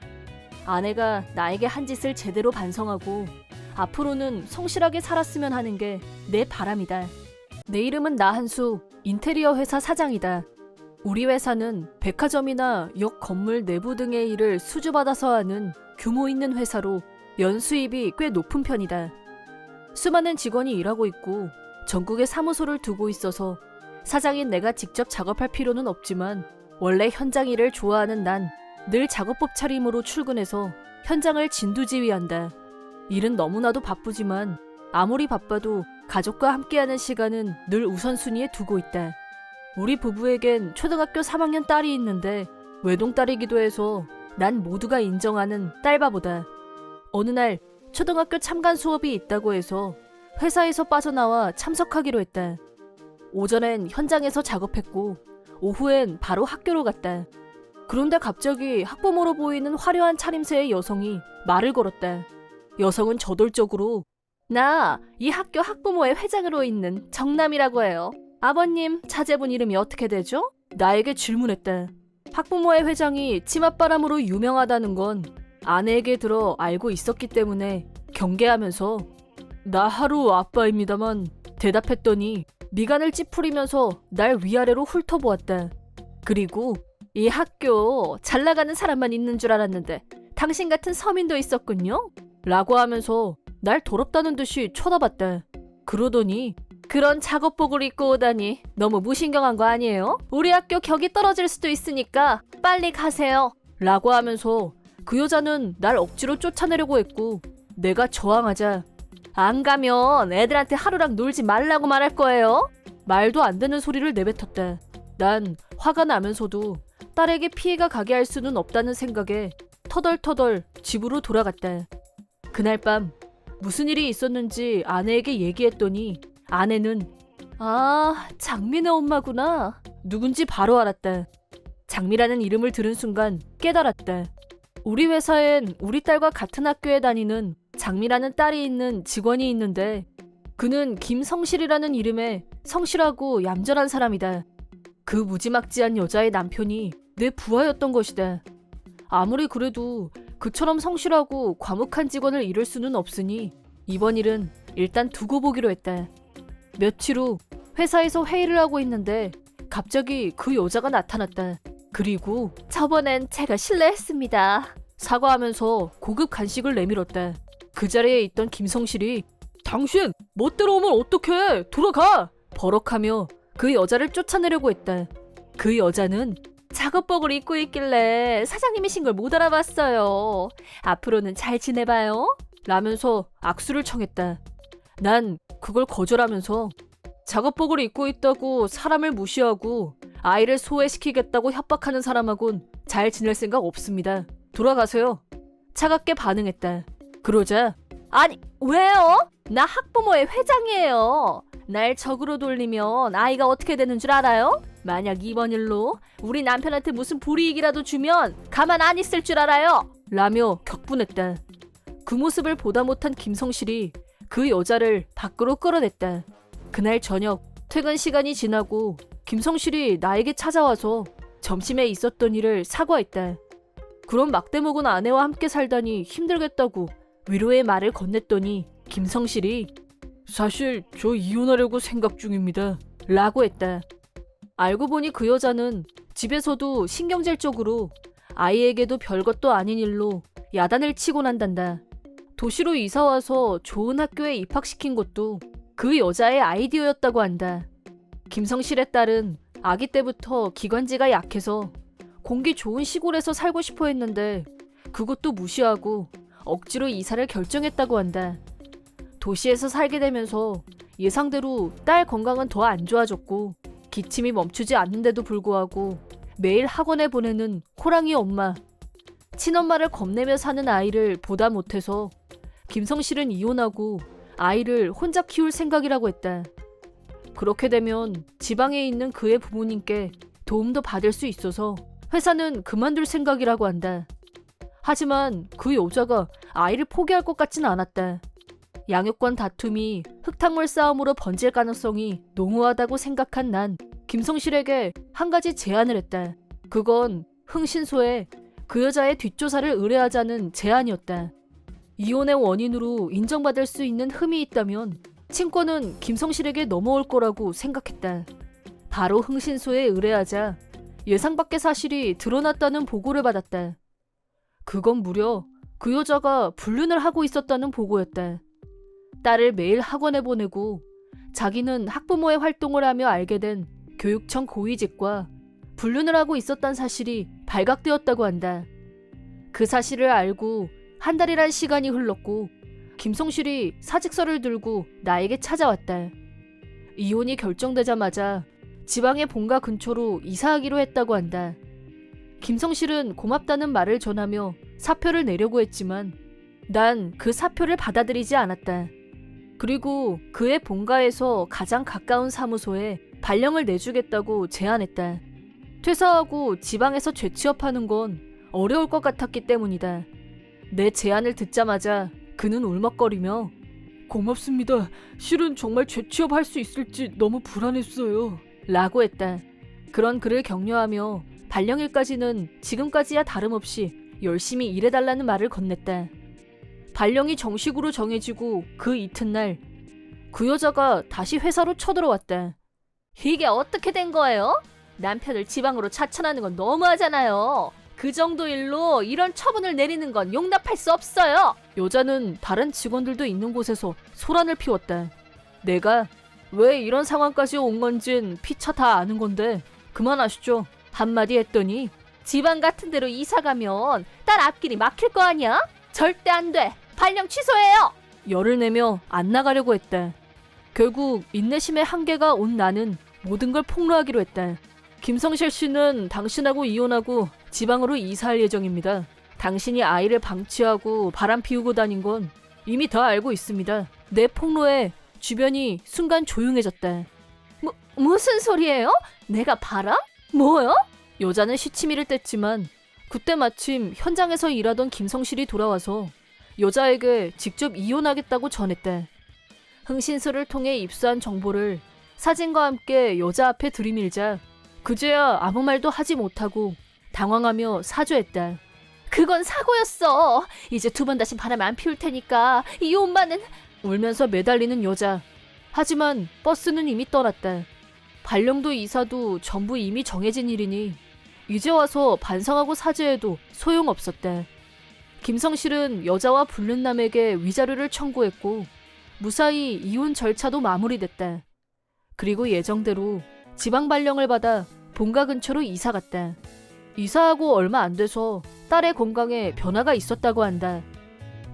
아내가 나에게 한 짓을 제대로 반성하고 앞으로는 성실하게 살았으면 하는 게 내 바람이다. 내 이름은 나한수, 인테리어 회사 사장이다. 우리 회사는 백화점이나 역 건물 내부 등의 일을 수주받아서 하는 규모 있는 회사로 연수입이 꽤 높은 편이다. 수많은 직원이 일하고 있고 전국에 사무소를 두고 있어서 사장인 내가 직접 작업할 필요는 없지만 원래 현장 일을 좋아하는 난 늘 작업복 차림으로 출근해서 현장을 진두지휘한다. 일은 너무나도 바쁘지만 아무리 바빠도 가족과 함께하는 시간은 늘 우선순위에 두고 있다. 우리 부부에겐 초등학교 3학년 딸이 있는데 외동딸이기도 해서 난 모두가 인정하는 딸바보다. 어느 날 초등학교 참관 수업이 있다고 해서 회사에서 빠져나와 참석하기로 했다. 오전엔 현장에서 작업했고 오후엔 바로 학교로 갔다. 그런데 갑자기 학부모로 보이는 화려한 차림새의 여성이 말을 걸었다. 여성은 저돌적으로 나 이 학교 학부모의 회장으로 있는 정남이라고 해요. 아버님, 자제분 이름이 어떻게 되죠? 나에게 질문했다. 학부모의 회장이 치맛바람으로 유명하다는 건 아내에게 들어 알고 있었기 때문에 경계하면서 나 하루 아빠입니다만 대답했더니 미간을 찌푸리면서 날 위아래로 훑어보았다. 그리고 이 학교 잘 나가는 사람만 있는 줄 알았는데 당신 같은 서민도 있었군요? 라고 하면서 날 더럽다는 듯이 쳐다봤다. 그러더니 그런 작업복을 입고 오다니 너무 무신경한 거 아니에요? 우리 학교 격이 떨어질 수도 있으니까 빨리 가세요. 라고 하면서 그 여자는 날 억지로 쫓아내려고 했고 내가 저항하자 안 가면 애들한테 하루랑 놀지 말라고 말할 거예요? 말도 안 되는 소리를 내뱉었다. 난 화가 나면서도 딸에게 피해가 가게 할 수는 없다는 생각에 터덜터덜 집으로 돌아갔다. 그날 밤 무슨 일이 있었는지 아내에게 얘기했더니 아내는 장미네 엄마구나. 누군지 바로 알았다. 장미라는 이름을 들은 순간 깨달았다. 우리 회사엔 우리 딸과 같은 학교에 다니는 장미라는 딸이 있는 직원이 있는데 그는 김성실이라는 이름의 성실하고 얌전한 사람이다. 그 무지막지한 여자의 남편이 내 부하였던 것이다. 아무리 그래도 그처럼 성실하고 과묵한 직원을 잃을 수는 없으니 이번 일은 일단 두고 보기로 했다. 며칠 후 회사에서 회의를 하고 있는데 갑자기 그 여자가 나타났다. 그리고 저번엔 제가 실례했습니다. 사과하면서 고급 간식을 내밀었다. 그 자리에 있던 김성실이 당신 멋대로 오면 어떡해 돌아가! 버럭하며 그 여자를 쫓아내려고 했다. 그 여자는 작업복을 입고 있길래 사장님이신 걸 못 알아봤어요. 앞으로는 잘 지내봐요. 라면서 악수를 청했다. 난 그걸 거절하면서 작업복을 입고 있다고 사람을 무시하고 아이를 소외시키겠다고 협박하는 사람하고는 잘 지낼 생각 없습니다. 돌아가세요. 차갑게 반응했다. 그러자 아니 왜요? 나 학부모의 회장이에요. 날 적으로 돌리면 아이가 어떻게 되는 줄 알아요? 만약 이번 일로 우리 남편한테 무슨 불이익이라도 주면 가만 안 있을 줄 알아요? 라며 격분했다. 그 모습을 보다 못한 김성실이 그 여자를 밖으로 끌어냈다. 그날 저녁 퇴근 시간이 지나고 김성실이 나에게 찾아와서 점심에 있었던 일을 사과했다. 그럼 막대먹은 아내와 함께 살다니 힘들겠다고 위로의 말을 건넸더니 김성실이 사실 저 이혼하려고 생각 중입니다. 라고 했다. 알고 보니 그 여자는 집에서도 신경질적으로 아이에게도 별것도 아닌 일로 야단을 치곤 한단다. 도시로 이사와서 좋은 학교에 입학시킨 것도 그 여자의 아이디어였다고 한다. 김성실의 딸은 아기 때부터 기관지가 약해서 공기 좋은 시골에서 살고 싶어 했는데 그것도 무시하고 억지로 이사를 결정했다고 한다. 도시에서 살게 되면서 예상대로 딸 건강은 더 안 좋아졌고 기침이 멈추지 않는데도 불구하고 매일 학원에 보내는 호랑이 엄마. 친엄마를 겁내며 사는 아이를 보다 못해서 김성실은 이혼하고 아이를 혼자 키울 생각이라고 했다. 그렇게 되면 지방에 있는 그의 부모님께 도움도 받을 수 있어서 회사는 그만둘 생각이라고 한다. 하지만 그 여자가 아이를 포기할 것 같진 않았다. 양육권 다툼이 흙탕물 싸움으로 번질 가능성이 농후하다고 생각한 난 김성실에게 한 가지 제안을 했다. 그건 흥신소에 그 여자의 뒷조사를 의뢰하자는 제안이었다. 이혼의 원인으로 인정받을 수 있는 흠이 있다면 친권은 김성실에게 넘어올 거라고 생각했다. 바로 흥신소에 의뢰하자 예상 밖의 사실이 드러났다는 보고를 받았다. 그건 무려 그 여자가 불륜을 하고 있었다는 보고였다. 딸을 매일 학원에 보내고 자기는 학부모의 활동을 하며 알게 된 교육청 고위직과 불륜을 하고 있었다는 사실이 발각되었다고 한다. 그 사실을 알고 한 달이란 시간이 흘렀고 김성실이 사직서를 들고 나에게 찾아왔다. 이혼이 결정되자마자 지방의 본가 근처로 이사하기로 했다고 한다. 김성실은 고맙다는 말을 전하며 사표를 내려고 했지만 난 그 사표를 받아들이지 않았다. 그리고 그의 본가에서 가장 가까운 사무소에 발령을 내주겠다고 제안했다. 퇴사하고 지방에서 재취업하는 건 어려울 것 같았기 때문이다. 내 제안을 듣자마자 그는 울먹거리며 고맙습니다. 실은 정말 재취업할 수 있을지 너무 불안했어요. 라고 했다. 그런 그를 격려하며 발령일까지는 지금까지야 다름없이 열심히 일해달라는 말을 건넸다. 발령이 정식으로 정해지고 그 이튿날 그 여자가 다시 회사로 쳐들어왔다. 이게 어떻게 된 거예요? 남편을 지방으로 자천하는 건 너무하잖아요. 그 정도 일로 이런 처분을 내리는 건 용납할 수 없어요. 여자는 다른 직원들도 있는 곳에서 소란을 피웠다. 내가 왜 이런 상황까지 온 건진 피차 다 아는 건데 그만하시죠. 한마디 했더니 지방 같은 데로 이사 가면 딸 앞길이 막힐 거 아니야? 절대 안 돼. 발령 취소해요. 열을 내며 안 나가려고 했다. 결국 인내심의 한계가 온 나는 모든 걸 폭로하기로 했다. 김성실 씨는 당신하고 이혼하고 지방으로 이사할 예정입니다. 당신이 아이를 방치하고 바람 피우고 다닌 건 이미 다 알고 있습니다. 내 폭로에 주변이 순간 조용해졌다. 무슨 소리예요? 내가 바람? 뭐요? 여자는 시치미를 뗐지만 그때 마침 현장에서 일하던 김성실이 돌아와서 여자에게 직접 이혼하겠다고 전했다. 흥신소를 통해 입수한 정보를 사진과 함께 여자 앞에 들이밀자 그제야 아무 말도 하지 못하고 당황하며 사죄했다. 그건 사고였어. 이제 두 번 다시 바람 안 피울 테니까 이혼만은... 울면서 매달리는 여자. 하지만 버스는 이미 떠났다. 발령도 이사도 전부 이미 정해진 일이니 이제 와서 반성하고 사죄해도 소용없었다. 김성실은 여자와 불륜남에게 위자료를 청구했고 무사히 이혼 절차도 마무리됐다. 그리고 예정대로 지방 발령을 받아 본가 근처로 이사 갔다. 이사하고 얼마 안 돼서 딸의 건강에 변화가 있었다고 한다.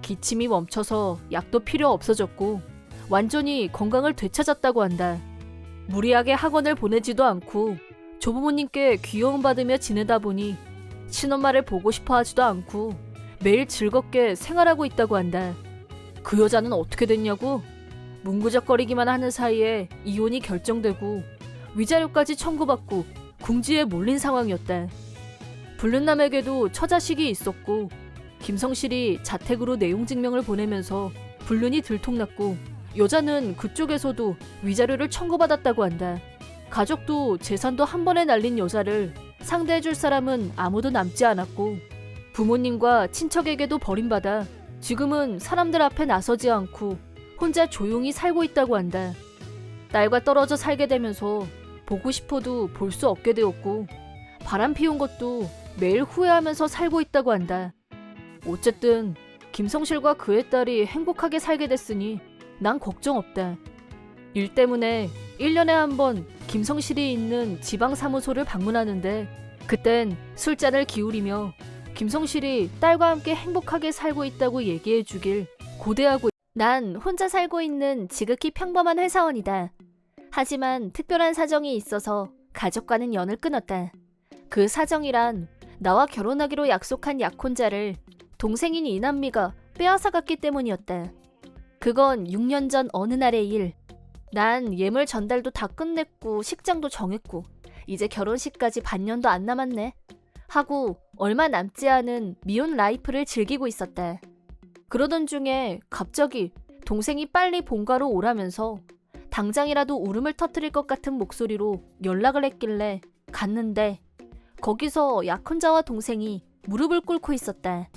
기침이 멈춰서 약도 필요 없어졌고 완전히 건강을 되찾았다고 한다. 무리하게 학원을 보내지도 않고 조부모님께 귀여움받으며 지내다 보니 친엄마를 보고 싶어 하지도 않고 매일 즐겁게 생활하고 있다고 한다. 그 여자는 어떻게 됐냐고? 문구적거리기만 하는 사이에 이혼이 결정되고 위자료까지 청구받고 궁지에 몰린 상황이었다. 불륜남에게도 처자식이 있었고 김성실이 자택으로 내용증명을 보내면서 불륜이 들통났고 여자는 그쪽에서도 위자료를 청구받았다고 한다. 가족도 재산도 한 번에 날린 여자를 상대해줄 사람은 아무도 남지 않았고 부모님과 친척에게도 버림받아 지금은 사람들 앞에 나서지 않고 혼자 조용히 살고 있다고 한다. 딸과 떨어져 살게 되면서 보고 싶어도 볼 수 없게 되었고 바람 피운 것도 매일 후회하면서 살고 있다고 한다. 어쨌든 김성실과 그의 딸이 행복하게 살게 됐으니 난 걱정 없다. 일 때문에 1년에 한 번 김성실이 있는 지방사무소를 방문하는데 그땐 술잔을 기울이며 김성실이 딸과 함께 행복하게 살고 있다고 얘기해 주길 고대하고 난 혼자 살고 있는 지극히 평범한 회사원이다. 하지만 특별한 사정이 있어서 가족과는 연을 끊었다. 그 사정이란 나와 결혼하기로 약속한 약혼자를 동생인 이남미가 빼앗아갔기 때문이었다. 그건 6년 전 어느 날의 일. 난 예물 전달도 다 끝냈고 식장도 정했고 이제 결혼식까지 반년도 안 남았네 하고 얼마 남지 않은 미혼 라이프를 즐기고 있었다. 그러던 중에 갑자기 동생이 빨리 본가로 오라면서 당장이라도 울음을 터뜨릴 것 같은 목소리로 연락을 했길래 갔는데 거기서 약혼자와 동생이 무릎을 꿇고 있었다.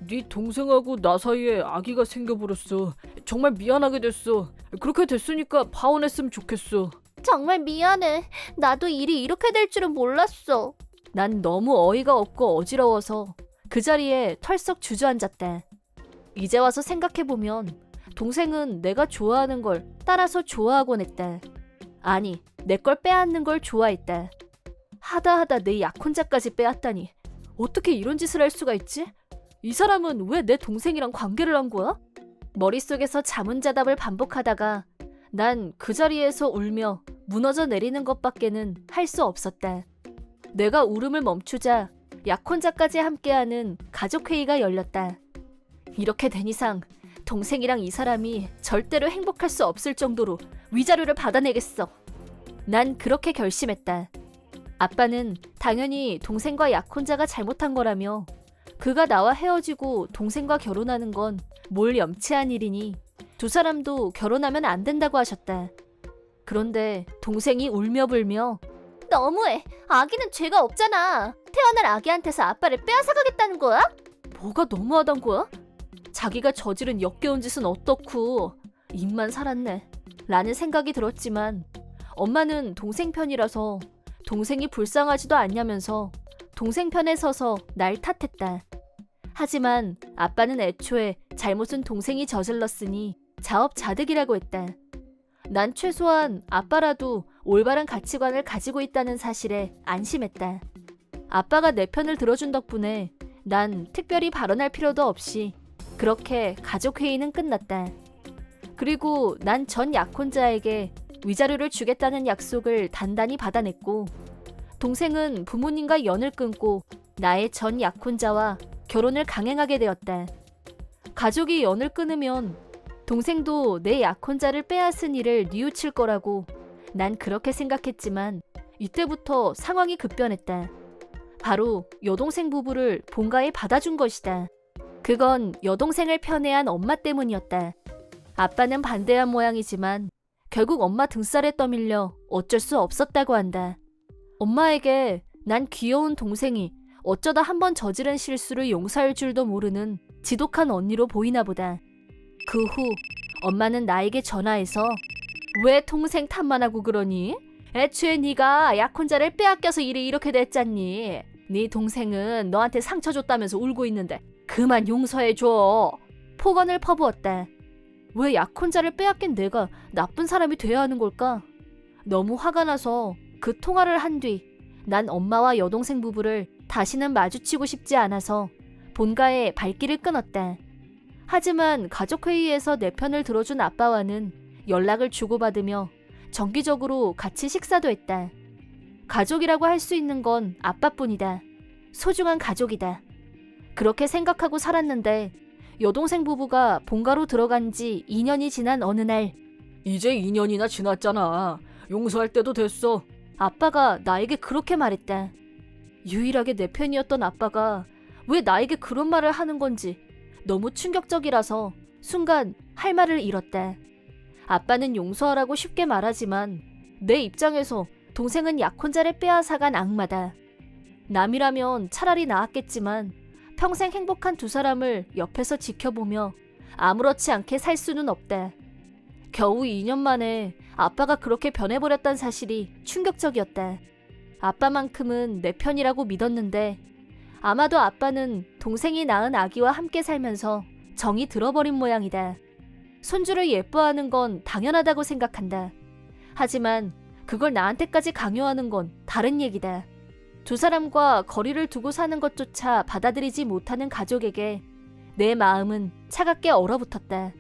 네 동생하고 나 사이에 아기가 생겨버렸어. 정말 미안하게 됐어. 그렇게 됐으니까 파혼했으면 좋겠어. 정말 미안해. 나도 일이 이렇게 될 줄은 몰랐어. 난 너무 어이가 없고 어지러워서 그 자리에 털썩 주저앉았다. 이제 와서 생각해보면 동생은 내가 좋아하는 걸 따라서 좋아하곤 했다. 아니, 내 걸 빼앗는 걸 좋아했다. 하다 내 약혼자까지 빼앗다니 어떻게 이런 짓을 할 수가 있지? 이 사람은 왜 내 동생이랑 관계를 한 거야? 머릿속에서 자문자답을 반복하다가 난 그 자리에서 울며 무너져 내리는 것밖에는 할 수 없었다. 내가 울음을 멈추자 약혼자까지 함께하는 가족회의가 열렸다. 이렇게 된 이상 동생이랑 이 사람이 절대로 행복할 수 없을 정도로 위자료를 받아내겠어. 난 그렇게 결심했다. 아빠는 당연히 동생과 약혼자가 잘못한 거라며 그가 나와 헤어지고 동생과 결혼하는 건 뭘 염치한 일이니 두 사람도 결혼하면 안 된다고 하셨다. 그런데 동생이 울며 불며 너무해. 아기는 죄가 없잖아. 태어날 아기한테서 아빠를 빼앗아가겠다는 거야? 뭐가 너무하단 거야? 자기가 저지른 역겨운 짓은 어떻고 입만 살았네 라는 생각이 들었지만 엄마는 동생 편이라서 동생이 불쌍하지도 않냐면서 동생 편에 서서 날 탓했다. 하지만 아빠는 애초에 잘못은 동생이 저질렀으니 자업자득이라고 했다. 난 최소한 아빠라도 올바른 가치관을 가지고 있다는 사실에 안심했다. 아빠가 내 편을 들어준 덕분에 난 특별히 발언할 필요도 없이 그렇게 가족회의는 끝났다. 그리고 난 전 약혼자에게 위자료를 주겠다는 약속을 단단히 받아냈고 동생은 부모님과 연을 끊고 나의 전 약혼자와 결혼을 강행하게 되었다. 가족이 연을 끊으면 동생도 내 약혼자를 빼앗은 일을 뉘우칠 거라고 난 그렇게 생각했지만 이때부터 상황이 급변했다. 바로 여동생 부부를 본가에 받아준 것이다. 그건 여동생을 편애한 엄마 때문이었다. 아빠는 반대한 모양이지만 결국 엄마 등살에 떠밀려 어쩔 수 없었다고 한다. 엄마에게 난 귀여운 동생이 어쩌다 한번 저지른 실수를 용서할 줄도 모르는 지독한 언니로 보이나 보다. 그 후 엄마는 나에게 전화해서 왜 동생 탓만 하고 그러니? 애초에 네가 약혼자를 빼앗겨서 일이 이렇게 됐잖니. 네 동생은 너한테 상처 줬다면서 울고 있는데 그만 용서해줘. 폭언을 퍼부었다. 왜 약혼자를 빼앗긴 내가 나쁜 사람이 돼야 하는 걸까? 너무 화가 나서 그 통화를 한 뒤 난 엄마와 여동생 부부를 다시는 마주치고 싶지 않아서 본가에 발길을 끊었다. 하지만 가족회의에서 내 편을 들어준 아빠와는 연락을 주고받으며 정기적으로 같이 식사도 했다. 가족이라고 할 수 있는 건 아빠뿐이다. 소중한 가족이다. 그렇게 생각하고 살았는데 여동생 부부가 본가로 들어간 지 2년이 지난 어느 날 이제 2년이나 지났잖아. 용서할 때도 됐어. 아빠가 나에게 그렇게 말했다. 유일하게 내 편이었던 아빠가 왜 나에게 그런 말을 하는 건지 너무 충격적이라서 순간 할 말을 잃었다. 아빠는 용서하라고 쉽게 말하지만 내 입장에서 동생은 약혼자를 빼앗아간 악마다. 남이라면 차라리 나았겠지만 평생 행복한 두 사람을 옆에서 지켜보며 아무렇지 않게 살 수는 없다. 겨우 2년 만에 아빠가 그렇게 변해버렸다는 사실이 충격적이었다. 아빠만큼은 내 편이라고 믿었는데 아마도 아빠는 동생이 낳은 아기와 함께 살면서 정이 들어버린 모양이다. 손주를 예뻐하는 건 당연하다고 생각한다. 하지만 그걸 나한테까지 강요하는 건 다른 얘기다. 두 사람과 거리를 두고 사는 것조차 받아들이지 못하는 가족에게 내 마음은 차갑게 얼어붙었다.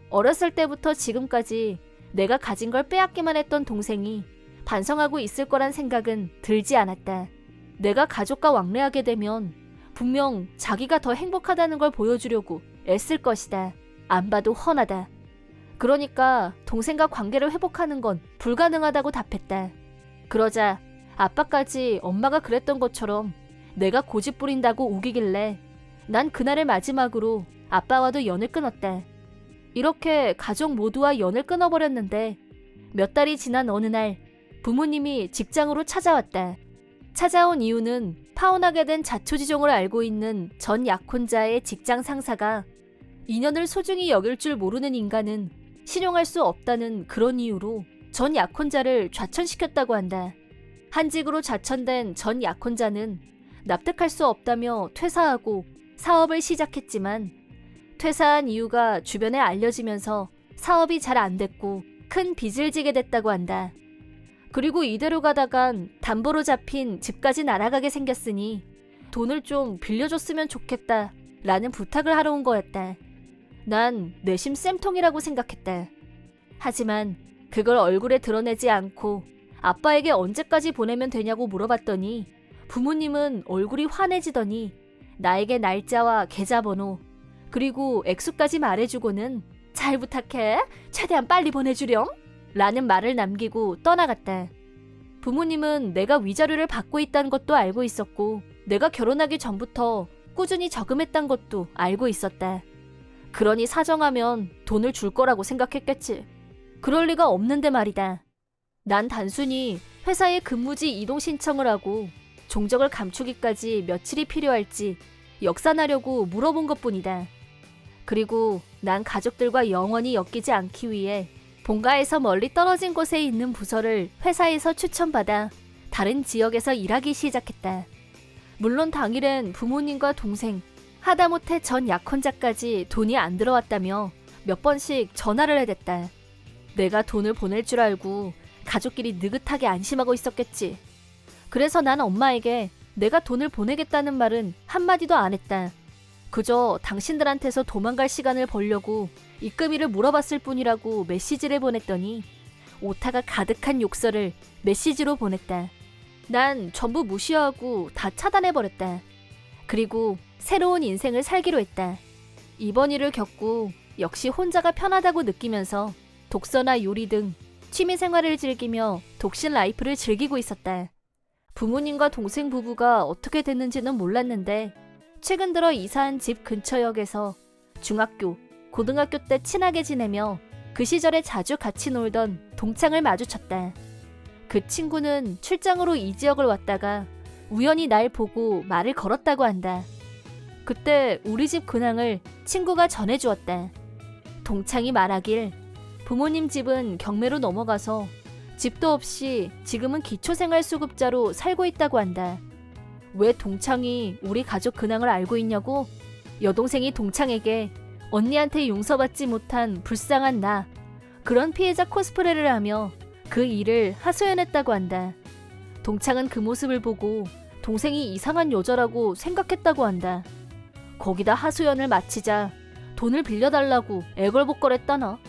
어렸을 때부터 지금까지 내가 가진 걸 빼앗기만 했던 동생이 반성하고 있을 거란 생각은 들지 않았다. 내가 가족과 왕래하게 되면 분명 자기가 더 행복하다는 걸 보여주려고 애쓸 것이다. 안 봐도 훤하다. 그러니까 동생과 관계를 회복하는 건 불가능하다고 답했다. 그러자 아빠까지 엄마가 그랬던 것처럼 내가 고집 부린다고 우기길래 난 그날을 마지막으로 아빠와도 연을 끊었다. 이렇게 가족 모두와 연을 끊어버렸는데 몇 달이 지난 어느 날 부모님이 직장으로 찾아왔다. 찾아온 이유는 파혼하게 된 자초지종을 알고 있는 전 약혼자의 직장 상사가 인연을 소중히 여길 줄 모르는 인간은 신용할 수 없다는 그런 이유로 전 약혼자를 좌천시켰다고 한다. 한직으로 좌천된 전 약혼자는 납득할 수 없다며 퇴사하고 사업을 시작했지만 퇴사한 이유가 주변에 알려지면서 사업이 잘 안 됐고 큰 빚을 지게 됐다고 한다. 그리고 이대로 가다간 담보로 잡힌 집까지 날아가게 생겼으니 돈을 좀 빌려줬으면 좋겠다 라는 부탁을 하러 온 거였다. 난 내심 쌤통이라고 생각했다. 하지만 그걸 얼굴에 드러내지 않고 아빠에게 언제까지 보내면 되냐고 물어봤더니 부모님은 얼굴이 환해지더니 나에게 날짜와 계좌번호 그리고 액수까지 말해주고는 잘 부탁해. 최대한 빨리 보내주렴. 라는 말을 남기고 떠나갔다. 부모님은 내가 위자료를 받고 있다는 것도 알고 있었고 내가 결혼하기 전부터 꾸준히 저금했단 것도 알고 있었다. 그러니 사정하면 돈을 줄 거라고 생각했겠지. 그럴 리가 없는데 말이다. 난 단순히 회사에 근무지 이동 신청을 하고 종적을 감추기까지 며칠이 필요할지 역산하려고 물어본 것뿐이다. 그리고 난 가족들과 영원히 엮이지 않기 위해 본가에서 멀리 떨어진 곳에 있는 부서를 회사에서 추천받아 다른 지역에서 일하기 시작했다. 물론 당일엔 부모님과 동생, 하다못해 전 약혼자까지 돈이 안 들어왔다며 몇 번씩 전화를 해댔다. 내가 돈을 보낼 줄 알고 가족끼리 느긋하게 안심하고 있었겠지. 그래서 난 엄마에게 내가 돈을 보내겠다는 말은 한마디도 안 했다. 그저 당신들한테서 도망갈 시간을 벌려고 입금일을 물어봤을 뿐이라고 메시지를 보냈더니 오타가 가득한 욕설을 메시지로 보냈다. 난 전부 무시하고 다 차단해버렸다. 그리고 새로운 인생을 살기로 했다. 이번 일을 겪고 역시 혼자가 편하다고 느끼면서 독서나 요리 등 취미생활을 즐기며 독신 라이프를 즐기고 있었다. 부모님과 동생 부부가 어떻게 됐는지는 몰랐는데 최근 들어 이사한 집 근처역에서 중학교, 고등학교 때 친하게 지내며 그 시절에 자주 같이 놀던 동창을 마주쳤다. 그 친구는 출장으로 이 지역을 왔다가 우연히 날 보고 말을 걸었다고 한다. 그때 우리 집 근황을 친구가 전해주었다. 동창이 말하길 부모님 집은 경매로 넘어가서 집도 없이 지금은 기초생활수급자로 살고 있다고 한다. 왜 동창이 우리 가족 근황을 알고 있냐고? 여동생이 동창에게 언니한테 용서받지 못한 불쌍한 나, 그런 피해자 코스프레를 하며 그 일을 하소연했다고 한다. 동창은 그 모습을 보고 동생이 이상한 여자라고 생각했다고 한다. 거기다 하소연을 마치자 돈을 빌려달라고 애걸복걸했다나.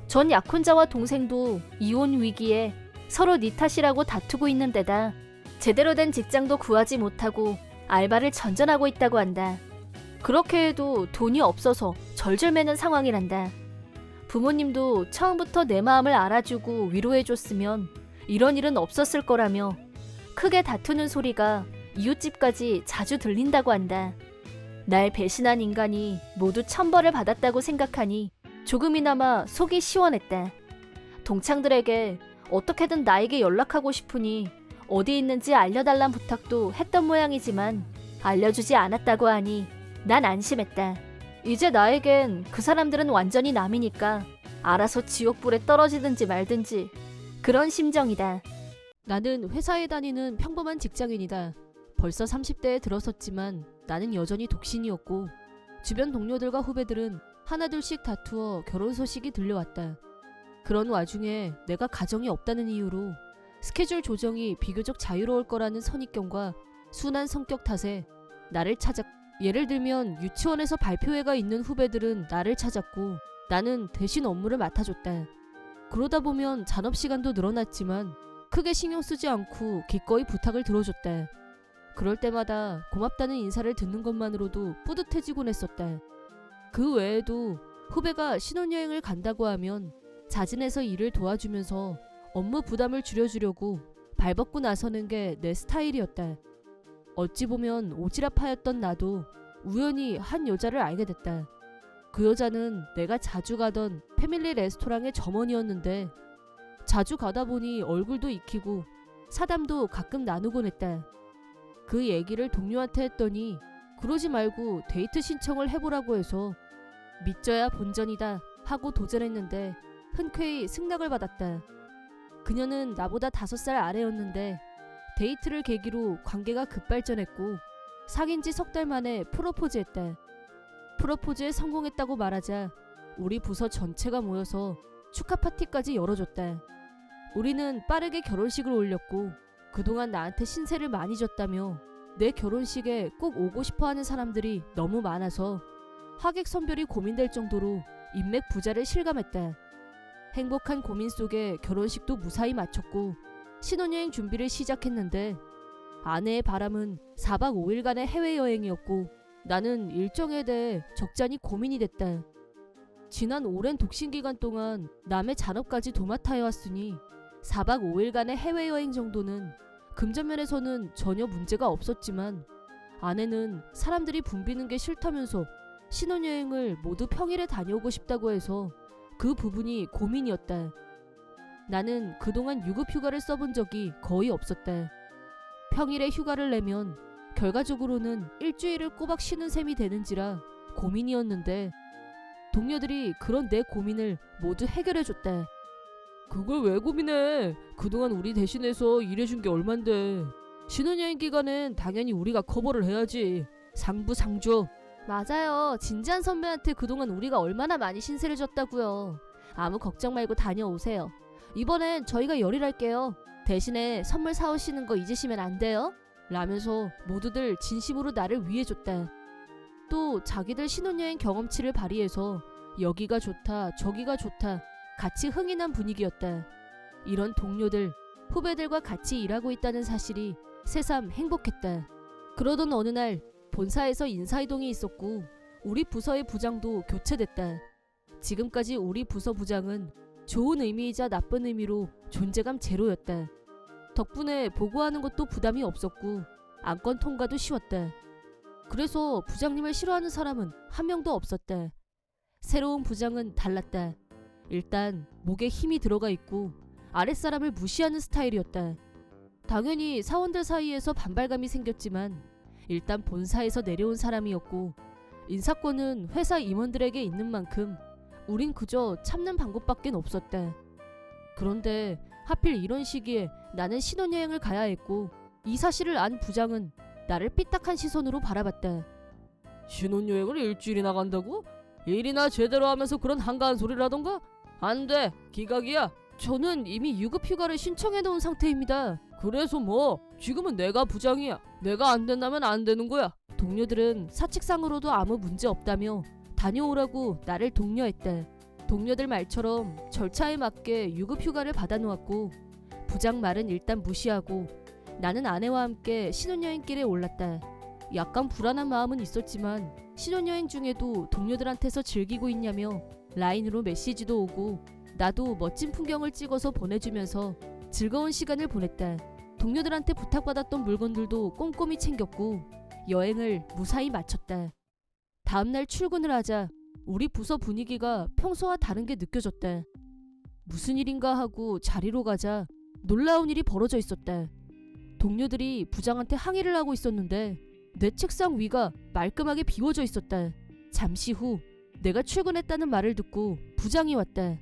전 약혼자와 동생도 이혼 위기에 서로 네 탓이라고 다투고 있는 데다 제대로 된 직장도 구하지 못하고 알바를 전전하고 있다고 한다. 그렇게 해도 돈이 없어서 절절매는 상황이란다. 부모님도 처음부터 내 마음을 알아주고 위로해줬으면 이런 일은 없었을 거라며 크게 다투는 소리가 이웃집까지 자주 들린다고 한다. 날 배신한 인간이 모두 천벌을 받았다고 생각하니 조금이나마 속이 시원했다. 동창들에게 어떻게든 나에게 연락하고 싶으니 어디 있는지 알려달란 부탁도 했던 모양이지만 알려주지 않았다고 하니 난 안심했다. 이제 나에겐 그 사람들은 완전히 남이니까 알아서 지옥불에 떨어지든지 말든지 그런 심정이다. 나는 회사에 다니는 평범한 직장인이다. 벌써 30대에 들어섰지만 나는 여전히 독신이었고 주변 동료들과 후배들은 하나둘씩 다투어 결혼 소식이 들려왔다. 그런 와중에 내가 가정이 없다는 이유로 스케줄 조정이 비교적 자유로울 거라는 선입견과 순한 성격 탓에 나를 예를 들면 유치원에서 발표회가 있는 후배들은 나를 찾았고 나는 대신 업무를 맡아줬다. 그러다 보면 잔업시간도 늘어났지만 크게 신경 쓰지 않고 기꺼이 부탁을 들어줬다. 그럴 때마다 고맙다는 인사를 듣는 것만으로도 뿌듯해지곤 했었다. 그 외에도 후배가 신혼여행을 간다고 하면 자진해서 일을 도와주면서 업무 부담을 줄여주려고 발벗고 나서는 게 내 스타일이었다. 어찌 보면 오지랖하였던 나도 우연히 한 여자를 알게 됐다. 그 여자는 내가 자주 가던 패밀리 레스토랑의 점원이었는데 자주 가다 보니 얼굴도 익히고 사담도 가끔 나누곤 했다. 그 얘기를 동료한테 했더니 그러지 말고 데이트 신청을 해보라고 해서 믿져야 본전이다 하고 도전했는데 흔쾌히 승낙을 받았다. 그녀는 나보다 5살 아래였는데 데이트를 계기로 관계가 급발전했고 사귄 지 석 달 만에 프로포즈했다. 프로포즈에 성공했다고 말하자 우리 부서 전체가 모여서 축하 파티까지 열어줬다. 우리는 빠르게 결혼식을 올렸고 그동안 나한테 신세를 많이 졌다며 내 결혼식에 꼭 오고 싶어하는 사람들이 너무 많아서 하객 선별이 고민될 정도로 인맥 부자를 실감했다. 행복한 고민 속에 결혼식도 무사히 마쳤고 신혼여행 준비를 시작했는데 아내의 바람은 4박 5일간의 해외여행이었고 나는 일정에 대해 적잖이 고민이 됐다. 지난 오랜 독신 기간 동안 남의 잔업까지 도맡아 해왔으니 4박 5일간의 해외여행 정도는 금전면에서는 전혀 문제가 없었지만 아내는 사람들이 붐비는 게 싫다면서 신혼여행을 모두 평일에 다녀오고 싶다고 해서 그 부분이 고민이었다. 나는 그동안 유급휴가를 써본 적이 거의 없었다. 평일에 휴가를 내면 결과적으로는 일주일을 꼬박 쉬는 셈이 되는지라 고민이었는데 동료들이 그런 내 고민을 모두 해결해줬다. 그걸 왜 고민해? 그동안 우리 대신해서 일해준 게 얼만데. 신혼여행 기간엔 당연히 우리가 커버를 해야지. 상부상조. 맞아요. 진지한 선배한테 그동안 우리가 얼마나 많이 신세를 졌다고요. 아무 걱정 말고 다녀오세요. 이번엔 저희가 열일할게요. 대신에 선물 사오시는 거 잊으시면 안 돼요. 라면서 모두들 진심으로 나를 위해줬다. 또 자기들 신혼여행 경험치를 발휘해서 여기가 좋다 저기가 좋다 같이 흥이 난 분위기였다. 이런 동료들, 후배들과 같이 일하고 있다는 사실이 새삼 행복했다. 그러던 어느 날 본사에서 인사이동이 있었고 우리 부서의 부장도 교체됐다. 지금까지 우리 부서 부장은 좋은 의미이자 나쁜 의미로 존재감 제로였다. 덕분에 보고하는 것도 부담이 없었고 안건 통과도 쉬웠다. 그래서 부장님을 싫어하는 사람은 한 명도 없었다. 새로운 부장은 달랐다. 일단 목에 힘이 들어가 있고 아랫사람을 무시하는 스타일이었다. 당연히 사원들 사이에서 반발감이 생겼지만 일단 본사에서 내려온 사람이었고 인사권은 회사 임원들에게 있는 만큼 우린 그저 참는 방법밖엔 없었다. 그런데 하필 이런 시기에 나는 신혼여행을 가야 했고 이 사실을 안 부장은 나를 삐딱한 시선으로 바라봤다. 신혼여행을 일주일이나 간다고? 일이나 제대로 하면서 그런 한가한 소리라던가? 안 돼! 기각이야! 저는 이미 유급휴가를 신청해놓은 상태입니다. 그래서 뭐 지금은 내가 부장이야. 내가 안 된다면 안 되는 거야. 동료들은 사칙상으로도 아무 문제 없다며 다녀오라고 나를 독려했다. 동료들 말처럼 절차에 맞게 유급휴가를 받아놓았고 부장 말은 일단 무시하고 나는 아내와 함께 신혼여행길에 올랐다. 약간 불안한 마음은 있었지만 신혼여행 중에도 동료들한테서 즐기고 있냐며 라인으로 메시지도 오고 나도 멋진 풍경을 찍어서 보내주면서 즐거운 시간을 보냈다. 동료들한테 부탁받았던 물건들도 꼼꼼히 챙겼고 여행을 무사히 마쳤다. 다음날 출근을 하자 우리 부서 분위기가 평소와 다른 게 느껴졌다. 무슨 일인가 하고 자리로 가자 놀라운 일이 벌어져 있었다. 동료들이 부장한테 항의를 하고 있었는데 내 책상 위가 말끔하게 비워져 있었다. 잠시 후 내가 출근했다는 말을 듣고 부장이 왔다.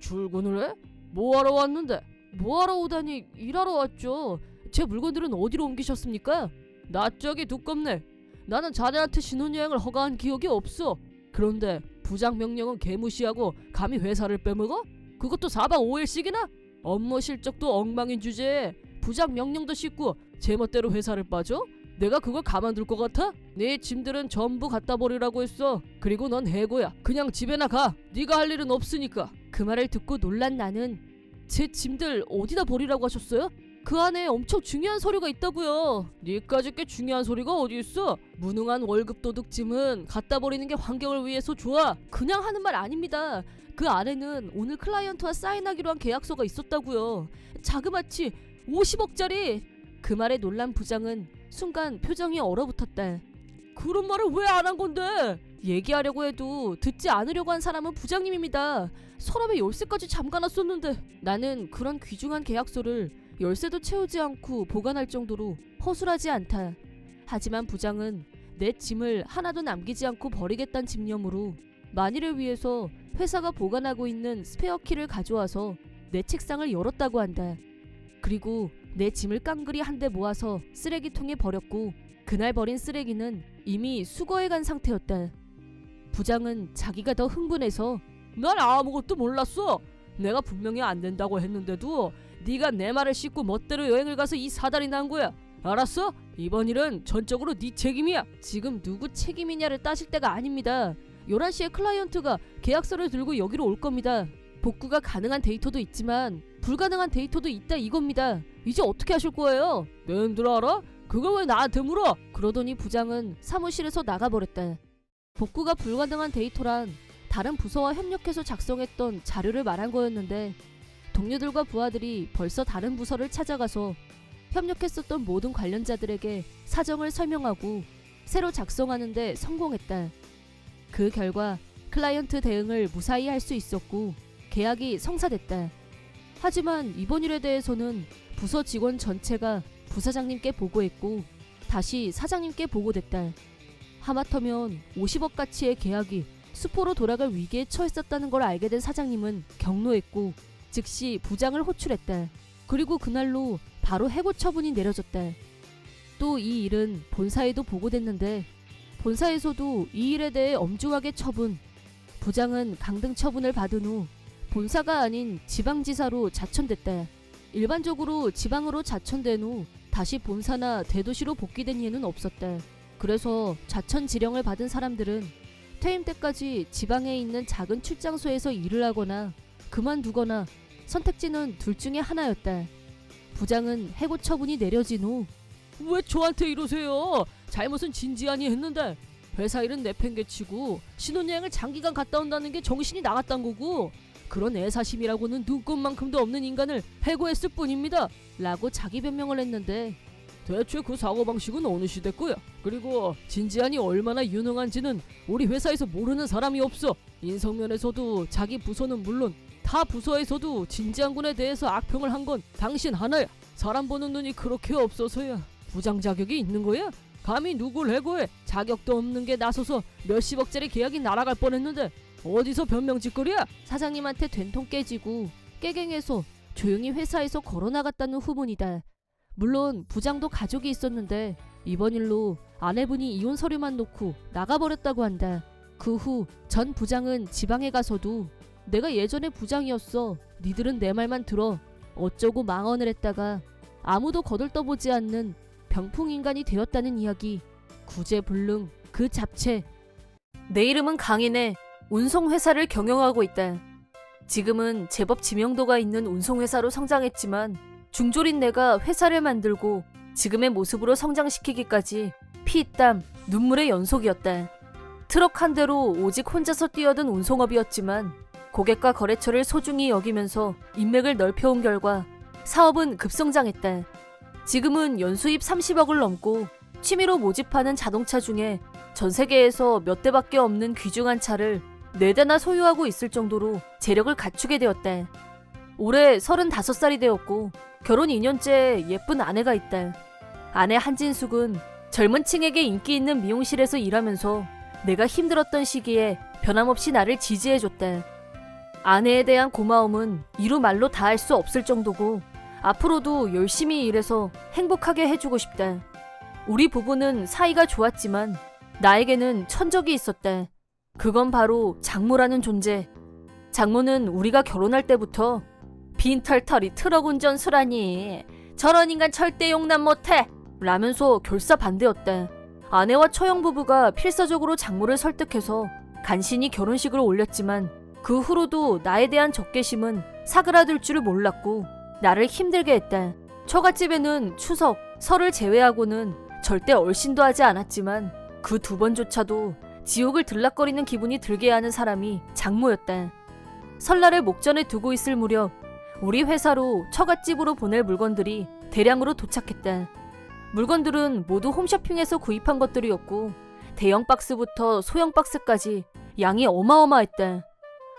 출근을 해? 뭐하러 왔는데? 뭐하러 오다니 일하러 왔죠. 제 물건들은 어디로 옮기셨습니까? 나 쪽이 두껍네. 나는 자네한테 신혼여행을 허가한 기억이 없어. 그런데 부장 명령은 개무시하고 감히 회사를 빼먹어? 그것도 4박 5일씩이나? 업무 실적도 엉망인 주제에 부장 명령도 씻고 제멋대로 회사를 빠져? 내가 그걸 가만둘 것 같아? 네 짐들은 전부 갖다 버리라고 했어. 그리고 넌 해고야. 그냥 집에나 가. 네가 할 일은 없으니까. 그 말을 듣고 놀란 나는 제 짐들 어디다 버리라고 하셨어요? 그 안에 엄청 중요한 서류가 있다고요. 니까지 꽤 중요한 소리가 어디 있어? 무능한 월급 도둑짐은 갖다 버리는 게 환경을 위해서 좋아. 그냥 하는 말 아닙니다. 그 안에는 오늘 클라이언트와 사인하기로 한 계약서가 있었다고요. 자그마치 50억짜리. 그 말에 놀란 부장은 순간 표정이 얼어붙었다. 그런 말을 왜 안 한 건데? 얘기하려고 해도 듣지 않으려고 한 사람은 부장님입니다. 서랍에 열쇠까지 잠가놨었는데. 나는 그런 귀중한 계약서를 열쇠도 채우지 않고 보관할 정도로 허술하지 않다. 하지만 부장은 내 짐을 하나도 남기지 않고 버리겠다는 집념으로 만일을 위해서 회사가 보관하고 있는 스페어 키를 가져와서 내 책상을 열었다고 한다. 그리고 내 짐을 깡그리 한데 모아서 쓰레기통에 버렸고 그날 버린 쓰레기는 이미 수거해간 상태였다. 부장은 자기가 더 흥분해서 난 아무것도 몰랐어. 내가 분명히 안 된다고 했는데도 네가 내 말을 씻고 멋대로 여행을 가서 이 사달이 난 거야. 알았어? 이번 일은 전적으로 네 책임이야. 지금 누구 책임이냐를 따질 때가 아닙니다. 11시에 클라이언트가 계약서를 들고 여기로 올 겁니다. 복구가 가능한 데이터도 있지만 불가능한 데이터도 있다 이겁니다. 이제 어떻게 하실 거예요? 낸들 알아? 그걸 왜 나한테 물어? 그러더니 부장은 사무실에서 나가버렸다. 복구가 불가능한 데이터란 다른 부서와 협력해서 작성했던 자료를 말한 거였는데 동료들과 부하들이 벌써 다른 부서를 찾아가서 협력했었던 모든 관련자들에게 사정을 설명하고 새로 작성하는데 성공했다. 그 결과 클라이언트 대응을 무사히 할 수 있었고 계약이 성사됐다. 하지만 이번 일에 대해서는 부서 직원 전체가 부사장님께 보고했고 다시 사장님께 보고됐다. 하마터면 50억 가치의 계약이 수포로 돌아갈 위기에 처했었다는 걸 알게 된 사장님은 격노했고 즉시 부장을 호출했다. 그리고 그날로 바로 해고 처분이 내려졌다. 또 이 일은 본사에도 보고됐는데 본사에서도 이 일에 대해 엄중하게 처분. 부장은 강등 처분을 받은 후 본사가 아닌 지방지사로 자천됐다. 일반적으로 지방으로 자천된 후 다시 본사나 대도시로 복귀된 예는 없었다. 그래서 자천 지령을 받은 사람들은 퇴임 때까지 지방에 있는 작은 출장소에서 일을 하거나 그만두거나 선택지는 둘 중에 하나였다. 부장은 해고 처분이 내려진 후 왜 저한테 이러세요? 잘못은 진지하니 했는데 회사 일은 내팽개치고 신혼여행을 장기간 갔다 온다는 게 정신이 나갔단 거고 그런 애사심이라고는 눈꼽만큼도 없는 인간을 해고했을 뿐입니다. 라고 자기 변명을 했는데 대체 그 사고방식은 어느 시대 거야? 그리고 진지한이 얼마나 유능한지는 우리 회사에서 모르는 사람이 없어. 인성면에서도 자기 부서는 물론 타 부서에서도 진지한 군에 대해서 악평을 한 건 당신 하나야. 사람 보는 눈이 그렇게 없어서야 부장 자격이 있는 거야? 감히 누굴 해고해? 자격도 없는 게 나서서 몇십억짜리 계약이 날아갈 뻔했는데 어디서 변명짓거리야? 사장님한테 된통 깨지고 깨갱해서 조용히 회사에서 걸어나갔다는 후문이다. 물론 부장도 가족이 있었는데 이번 일로 아내분이 이혼 서류만 놓고 나가버렸다고 한다. 그 후 전 부장은 지방에 가서도 내가 예전에 부장이었어. 니들은 내 말만 들어. 어쩌고 망언을 했다가 아무도 거들떠보지 않는 병풍인간이 되었다는 이야기. 구제불능 그 잡채. 내 이름은 강인해. 운송회사를 경영하고 있다. 지금은 제법 지명도가 있는 운송회사로 성장했지만 중졸인 내가 회사를 만들고 지금의 모습으로 성장시키기까지 피, 땀, 눈물의 연속이었다. 트럭 한 대로 오직 혼자서 뛰어든 운송업이었지만 고객과 거래처를 소중히 여기면서 인맥을 넓혀온 결과 사업은 급성장했다. 지금은 연수입 30억을 넘고 취미로 모집하는 자동차 중에 전 세계에서 몇 대밖에 없는 귀중한 차를 4대나 소유하고 있을 정도로 재력을 갖추게 되었다. 올해 35살이 되었고 결혼 2년째 예쁜 아내가 있다. 아내 한진숙은 젊은 층에게 인기 있는 미용실에서 일하면서 내가 힘들었던 시기에 변함없이 나를 지지해줬다. 아내에 대한 고마움은 이루 말로 다 할 수 없을 정도고 앞으로도 열심히 일해서 행복하게 해주고 싶다. 우리 부부는 사이가 좋았지만 나에게는 천적이 있었다. 그건 바로 장모라는 존재. 장모는 우리가 결혼할 때부터 빈털터리 트럭 운전수라니 저런 인간 절대 용납 못해 라면서 결사반대였다. 아내와 처형 부부가 필사적으로 장모를 설득해서 간신히 결혼식을 올렸지만 그 후로도 나에 대한 적개심은 사그라들 줄을 몰랐고 나를 힘들게 했다. 처갓집에는 추석, 설을 제외하고는 절대 얼씬도 하지 않았지만 그 2번조차도 지옥을 들락거리는 기분이 들게 하는 사람이 장모였다. 설날을 목전에 두고 있을 무렵 우리 회사로 처갓집으로 보낼 물건들이 대량으로 도착했다. 물건들은 모두 홈쇼핑에서 구입한 것들이었고 대형 박스부터 소형 박스까지 양이 어마어마했다.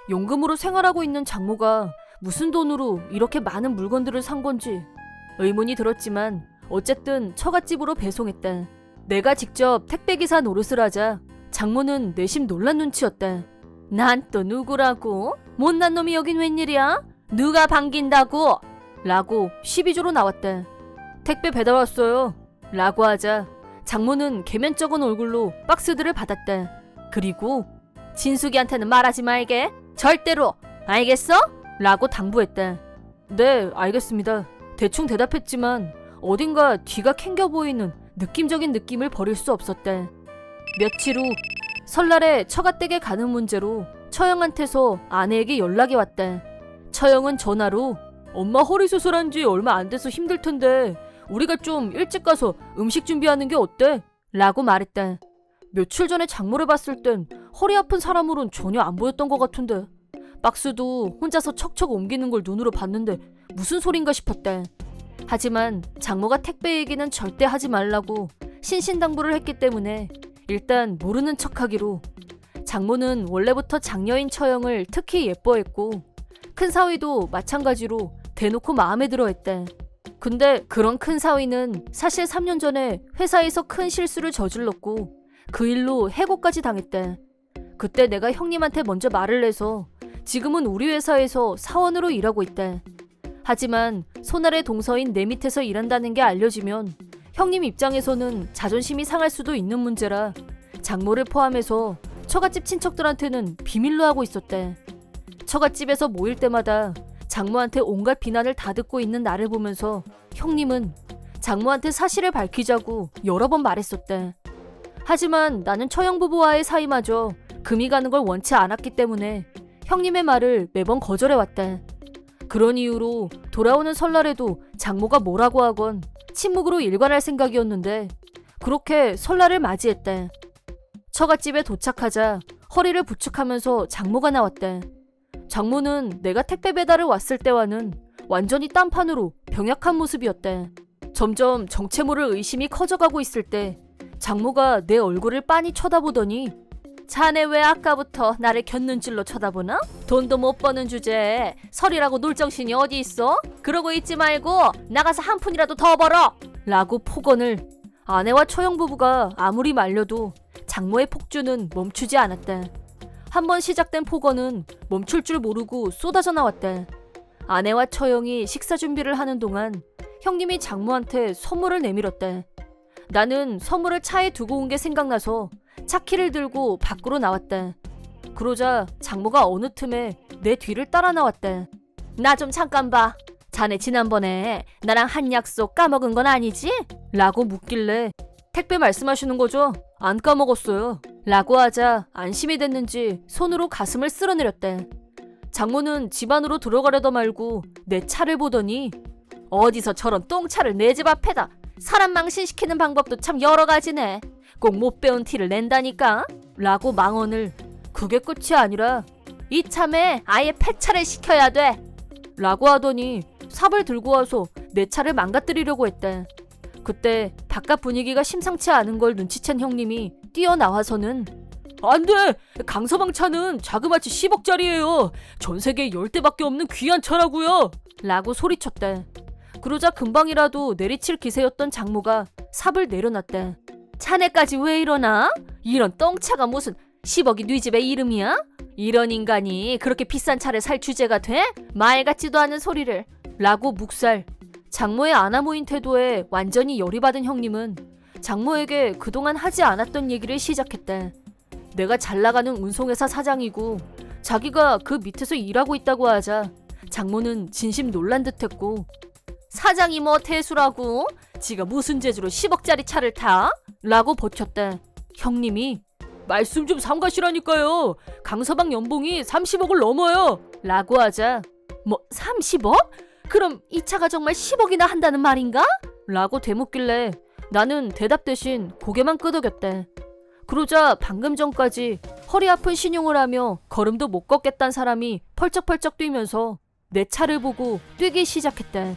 용금으로 생활하고 있는 장모가 무슨 돈으로 이렇게 많은 물건들을 산 건지 의문이 들었지만 어쨌든 처갓집으로 배송했다. 내가 직접 택배기사 노릇을 하자 장모는 내심 놀란 눈치였다. 난 또 누구라고? 못난 놈이 여긴 웬일이야? 누가 반긴다고? 라고 시비조로 나왔다. 택배 배달 왔어요. 라고 하자 장모는 개면쩍은 얼굴로 박스들을 받았다. 그리고 진숙이한테는 말하지 말게. 절대로. 알겠어? 라고 당부했다. 네, 알겠습니다. 대충 대답했지만 어딘가 뒤가 캥겨 보이는 느낌적인 느낌을 버릴 수 없었다. 며칠 후 설날에 처가댁에 가는 문제로 처형한테서 아내에게 연락이 왔대. 처형은 전화로 엄마 허리 수술한 지 얼마 안 돼서 힘들 텐데 우리가 좀 일찍 가서 음식 준비하는 게 어때? 라고 말했대. 며칠 전에 장모를 봤을 땐 허리 아픈 사람으론 전혀 안 보였던 것 같은데 박스도 혼자서 척척 옮기는 걸 눈으로 봤는데 무슨 소린가 싶었대. 하지만 장모가 택배 얘기는 절대 하지 말라고 신신당부를 했기 때문에 일단 모르는 척하기로. 장모는 원래부터 장녀인 처형을 특히 예뻐했고 큰 사위도 마찬가지로 대놓고 마음에 들어 했대. 근데 그런 큰 사위는 사실 3년 전에 회사에서 큰 실수를 저질렀고 그 일로 해고까지 당했대. 그때 내가 형님한테 먼저 말을 해서 지금은 우리 회사에서 사원으로 일하고 있대. 하지만 손아래 동서인 내 밑에서 일한다는 게 알려지면 형님 입장에서는 자존심이 상할 수도 있는 문제라 장모를 포함해서 처갓집 친척들한테는 비밀로 하고 있었대. 처갓집에서 모일 때마다 장모한테 온갖 비난을 다 듣고 있는 나를 보면서 형님은 장모한테 사실을 밝히자고 여러 번 말했었대. 하지만 나는 처형 부부와의 사이마저 금이 가는 걸 원치 않았기 때문에 형님의 말을 매번 거절해왔대. 그런 이유로 돌아오는 설날에도 장모가 뭐라고 하건 침묵으로 일관할 생각이었는데 그렇게 설날을 맞이했대. 처갓집에 도착하자 허리를 부축하면서 장모가 나왔대. 장모는 내가 택배 배달을 왔을 때와는 완전히 딴판으로 병약한 모습이었대. 점점 정체 모를 의심이 커져가고 있을 때 장모가 내 얼굴을 빤히 쳐다보더니 자네 왜 아까부터 나를 곁눈질로 쳐다보나? 돈도 못 버는 주제에 설이라고 놀 정신이 어디 있어? 그러고 있지 말고 나가서 한 푼이라도 더 벌어! 라고 폭언을. 아내와 처형 부부가 아무리 말려도 장모의 폭주는 멈추지 않았대. 한번 시작된 폭언은 멈출 줄 모르고 쏟아져 나왔대. 아내와 처형이 식사 준비를 하는 동안 형님이 장모한테 선물을 내밀었대. 나는 선물을 차에 두고 온 게 생각나서 차키를 들고 밖으로 나왔대. 그러자 장모가 어느 틈에 내 뒤를 따라 나왔대. 나 좀 잠깐 봐. 자네 지난번에 나랑 한 약속 까먹은 건 아니지? 라고 묻길래 택배 말씀하시는 거죠? 안 까먹었어요. 라고 하자 안심이 됐는지 손으로 가슴을 쓸어내렸대. 장모는 집 안으로 들어가려다 말고 내 차를 보더니 어디서 저런 똥차를 내 집 앞에다. 사람 망신시키는 방법도 참 여러 가지네. 꼭 못 배운 티를 낸다니까? 라고 망언을. 그게 끝이 아니라 이 참에 아예 폐차를 시켜야 돼. 라고 하더니 삽을 들고 와서 내 차를 망가뜨리려고 했대. 그때 바깥 분위기가 심상치 않은 걸 눈치챈 형님이 뛰어나와서는 안 돼! 강서방 차는 자그마치 10억짜리예요. 전 세계에 10대밖에 없는 귀한 차라고요. 라고 소리쳤대. 그러자 금방이라도 내리칠 기세였던 장모가 삽을 내려놨대. 자네까지 왜 이러나? 이런 똥차가 무슨 10억이 네 집의 이름이야? 이런 인간이 그렇게 비싼 차를 살 주제가 돼? 말 같지도 않은 소리를. 라고 묵살. 장모의 아나무인 태도에 완전히 열이 받은 형님은 장모에게 그동안 하지 않았던 얘기를 시작했대. 내가 잘나가는 운송회사 사장이고 자기가 그 밑에서 일하고 있다고 하자 장모는 진심 놀란 듯했고 사장이 뭐 대수라고? 지가 무슨 재주로 10억짜리 차를 타? 라고 버텼대. 형님이 말씀 좀 삼가시라니까요. 강서방 연봉이 30억을 넘어요. 라고 하자 뭐 30억? 그럼 이 차가 정말 10억이나 한다는 말인가? 라고 되묻길래 나는 대답 대신 고개만 끄덕였대. 그러자 방금 전까지 허리 아픈 신용을 하며 걸음도 못 걷겠다는 사람이 펄쩍펄쩍 뛰면서 내 차를 보고 뛰기 시작했대.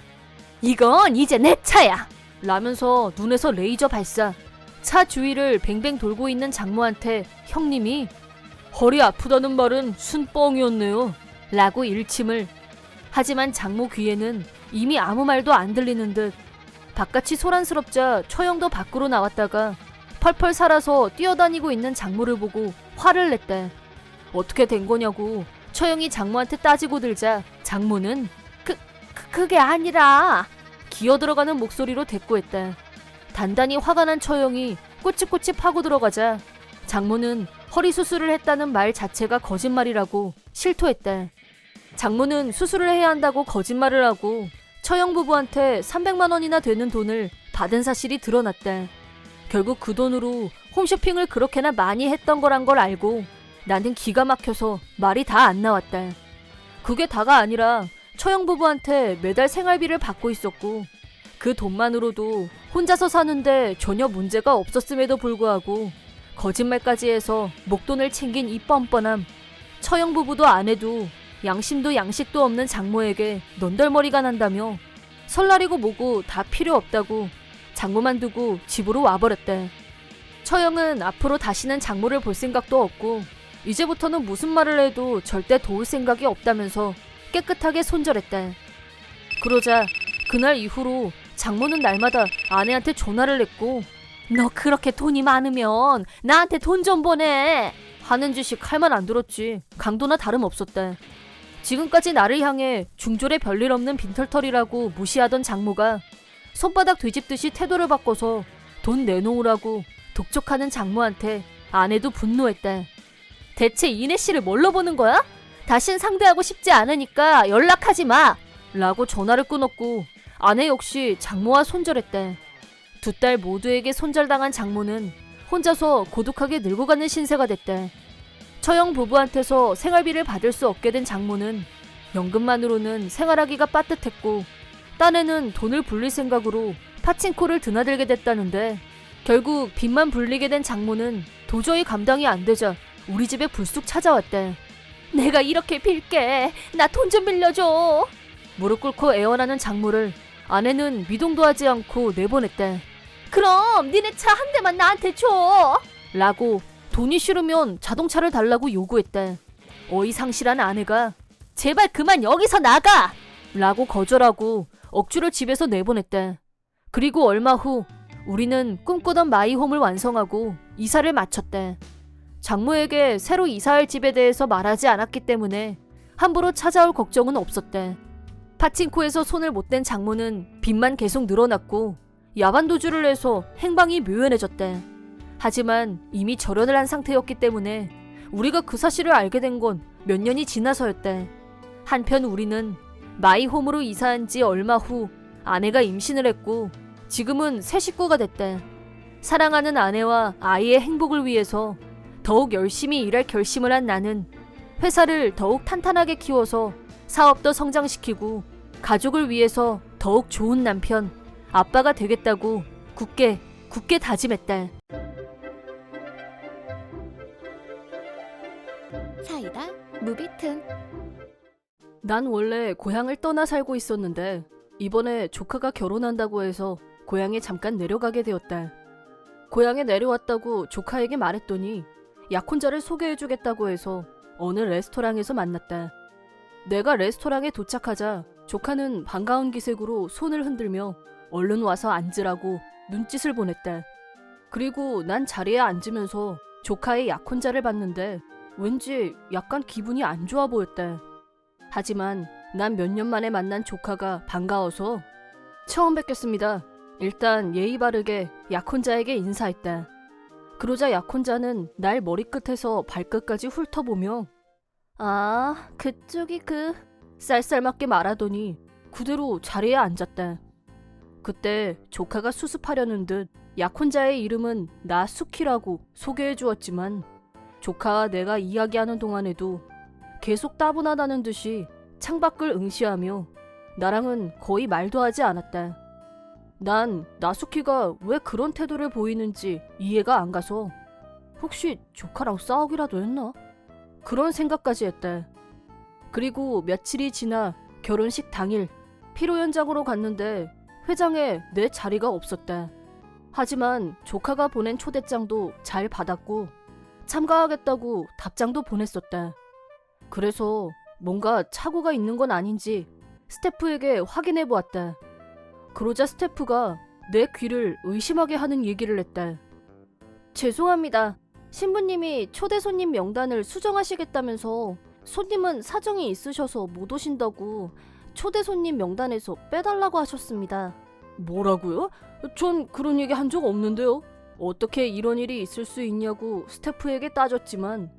이건 이제 내 차야! 라면서 눈에서 레이저 발사. 차 주위를 뱅뱅 돌고 있는 장모한테 형님이 허리 아프다는 말은 순뻥이었네요. 라고 일침을. 하지만 장모 귀에는 이미 아무 말도 안 들리는 듯 바깥이 소란스럽자 처형도 밖으로 나왔다가 펄펄 살아서 뛰어다니고 있는 장모를 보고 화를 냈대. 어떻게 된 거냐고 처형이 장모한테 따지고 들자 장모는 그게 아니라 기어들어가는 목소리로 대꾸했대. 단단히 화가 난 처형이 꼬치꼬치 파고 들어가자 장모는 허리 수술을 했다는 말 자체가 거짓말이라고 실토했대. 장모는 수술을 해야 한다고 거짓말을 하고 처형 부부한테 300만 원이나 되는 돈을 받은 사실이 드러났대. 결국 그 돈으로 홈쇼핑을 그렇게나 많이 했던 거란 걸 알고 나는 기가 막혀서 말이 다 안 나왔다. 그게 다가 아니라 처형 부부한테 매달 생활비를 받고 있었고 그 돈만으로도 혼자서 사는데 전혀 문제가 없었음에도 불구하고 거짓말까지 해서 목돈을 챙긴 이 뻔뻔함. 처형 부부도 안 해도 양심도 양식도 없는 장모에게 넌덜머리가 난다며 설날이고 뭐고 다 필요 없다고 장모만 두고 집으로 와버렸대. 처형은 앞으로 다시는 장모를 볼 생각도 없고 이제부터는 무슨 말을 해도 절대 도울 생각이 없다면서 깨끗하게 손절했대. 그러자 그날 이후로 장모는 날마다 아내한테 전화를 했고 너 그렇게 돈이 많으면 나한테 돈 좀 보내 하는 짓이 칼만 안 들었지 강도나 다름없었대. 지금까지 나를 향해 중졸의 별일 없는 빈털털이라고 무시하던 장모가 손바닥 뒤집듯이 태도를 바꿔서 돈 내놓으라고 독촉하는 장모한테 아내도 분노했대. 대체 이내 씨를 뭘로 보는 거야? 다신 상대하고 싶지 않으니까 연락하지 마! 라고 전화를 끊었고 아내 역시 장모와 손절했대. 두 딸 모두에게 손절당한 장모는 혼자서 고독하게 늙어가는 신세가 됐대. 처형 부부한테서 생활비를 받을 수 없게 된 장모는 연금만으로는 생활하기가 빠듯했고 딴에는 돈을 불릴 생각으로 파친코를 드나들게 됐다는데 결국 빚만 불리게 된 장모는 도저히 감당이 안 되자 우리 집에 불쑥 찾아왔대. 내가 이렇게 빌게 나 돈 좀 빌려줘. 무릎 꿇고 애원하는 장모를 아내는 미동도 하지 않고 내보냈대. 그럼 니네 차 한 대만 나한테 줘 라고 돈이 싫으면 자동차를 달라고 요구했대. 어이상실한 아내가 제발 그만 여기서 나가! 라고 거절하고 억지로 집에서 내보냈대. 그리고 얼마 후 우리는 꿈꾸던 마이홈을 완성하고 이사를 마쳤대. 장모에게 새로 이사할 집에 대해서 말하지 않았기 때문에 함부로 찾아올 걱정은 없었대. 파친코에서 손을 못 댄 장모는 빚만 계속 늘어났고 야반도주를 해서 행방이 묘연해졌대. 하지만 이미 절연을 한 상태였기 때문에 우리가 그 사실을 알게 된 건 몇 년이 지나서였대. 한편 우리는 마이홈으로 이사한 지 얼마 후 아내가 임신을 했고 지금은 새 식구가 됐대. 사랑하는 아내와 아이의 행복을 위해서 더욱 열심히 일할 결심을 한 나는 회사를 더욱 탄탄하게 키워서 사업도 성장시키고 가족을 위해서 더욱 좋은 남편, 아빠가 되겠다고 굳게 다짐했대. 사이다 무비튼. 난 원래 고향을 떠나 살고 있었는데 이번에 조카가 결혼한다고 해서 고향에 잠깐 내려가게 되었다. 고향에 내려왔다고 조카에게 말했더니 약혼자를 소개해주겠다고 해서 어느 레스토랑에서 만났다. 내가 레스토랑에 도착하자 조카는 반가운 기색으로 손을 흔들며 얼른 와서 앉으라고 눈짓을 보냈다. 그리고 난 자리에 앉으면서 조카의 약혼자를 봤는데 왠지 약간 기분이 안 좋아 보였다. 하지만 난 몇 년 만에 만난 조카가 반가워서 처음 뵙겠습니다. 일단 예의 바르게 약혼자에게 인사했다. 그러자 약혼자는 날 머리끝에서 발끝까지 훑어보며 아, 그쪽이 쌀쌀맞게 말하더니 그대로 자리에 앉았다. 그때 조카가 수습하려는 듯 약혼자의 이름은 나수키라고 소개해 주었지만 조카와 내가 이야기하는 동안에도 계속 따분하다는 듯이 창밖을 응시하며 나랑은 거의 말도 하지 않았다. 난 나수키가 왜 그런 태도를 보이는지 이해가 안 가서 혹시 조카랑 싸우기라도 했나? 그런 생각까지 했다. 그리고 며칠이 지나 결혼식 당일 피로 현장으로 갔는데 회장에 내 자리가 없었다. 하지만 조카가 보낸 초대장도 잘 받았고 참가하겠다고 답장도 보냈었다. 그래서 뭔가 착오가 있는 건 아닌지 스태프에게 확인해 보았다. 그러자 스태프가 내 귀를 의심하게 하는 얘기를 했다. 죄송합니다. 신부님이 초대 손님 명단을 수정하시겠다면서 손님은 사정이 있으셔서 못 오신다고 초대 손님 명단에서 빼달라고 하셨습니다. 뭐라고요? 전 그런 얘기 한 적 없는데요. 어떻게 이런 일이 있을 수 있냐고 스태프에게 따졌지만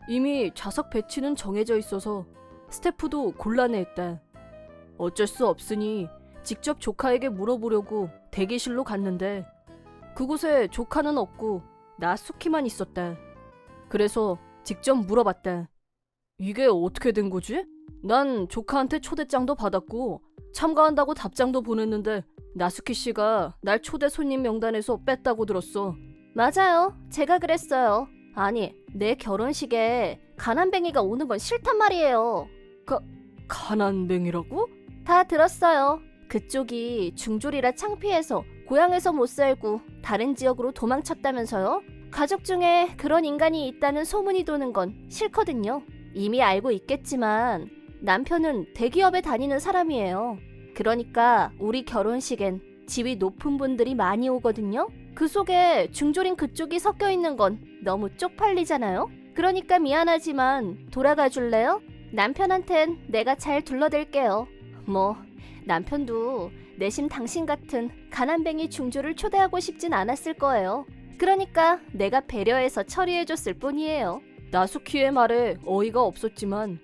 이미 좌석 배치는 정해져 있어서 스태프도 곤란해했다. 어쩔 수 없으니 직접 조카에게 물어보려고 대기실로 갔는데 그곳에 조카는 없고 나수키만 있었다. 그래서 직접 물어봤다. 이게 어떻게 된 거지? 난 조카한테 초대장도 받았고 참가한다고 답장도 보냈는데 나수키 씨가 날 초대 손님 명단에서 뺐다고 들었어. 맞아요. 제가 그랬어요. 아니, 내 결혼식에 가난뱅이가 오는 건 싫단 말이에요. 가난뱅이라고? 다 들었어요. 그쪽이 중졸이라 창피해서 고향에서 못 살고 다른 지역으로 도망쳤다면서요? 가족 중에 그런 인간이 있다는 소문이 도는 건 싫거든요. 이미 알고 있겠지만 남편은 대기업에 다니는 사람이에요. 그러니까 우리 결혼식엔 지위 높은 분들이 많이 오거든요. 그 속에 중졸인 그쪽이 섞여 있는 건 너무 쪽팔리잖아요. 그러니까 미안하지만 돌아가 줄래요? 남편한텐 내가 잘 둘러댈게요. 뭐 남편도 내심 당신 같은 가난뱅이 중졸을 초대하고 싶진 않았을 거예요. 그러니까 내가 배려해서 처리해줬을 뿐이에요. 나수키의 말에 어이가 없었지만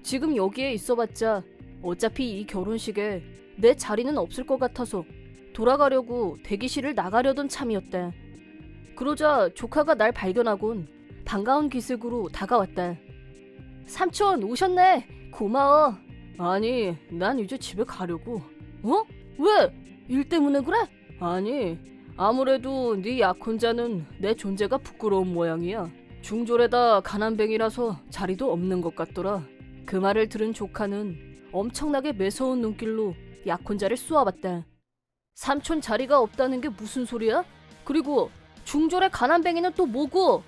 지금 여기에 있어봤자 어차피 이 결혼식에 내 자리는 없을 것 같아서 돌아가려고 대기실을 나가려던 참이었다. 그러자 조카가 날 발견하곤 반가운 기색으로 다가왔다. 삼촌 오셨네. 고마워. 아니, 난 이제 집에 가려고. 어? 왜? 일 때문에 그래? 아니, 아무래도 네 약혼자는 내 존재가 부끄러운 모양이야. 중졸에다 가난뱅이라서 자리도 없는 것 같더라. 그 말을 들은 조카는 엄청나게 매서운 눈길로 약혼자를 쏘아봤다. 삼촌 자리가 없다는 게 무슨 소리야? 그리고 중졸의 가난뱅이는 또 뭐고?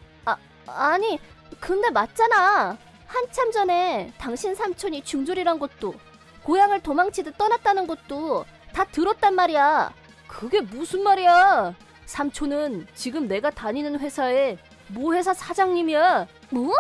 아니, 근데 맞잖아. 한참 전에 당신 삼촌이 중졸이란 것도 고향을 도망치듯 떠났다는 것도 다 들었단 말이야. 그게 무슨 말이야? 삼촌은 지금 내가 다니는 회사에 모 회사 사장님이야. 뭐?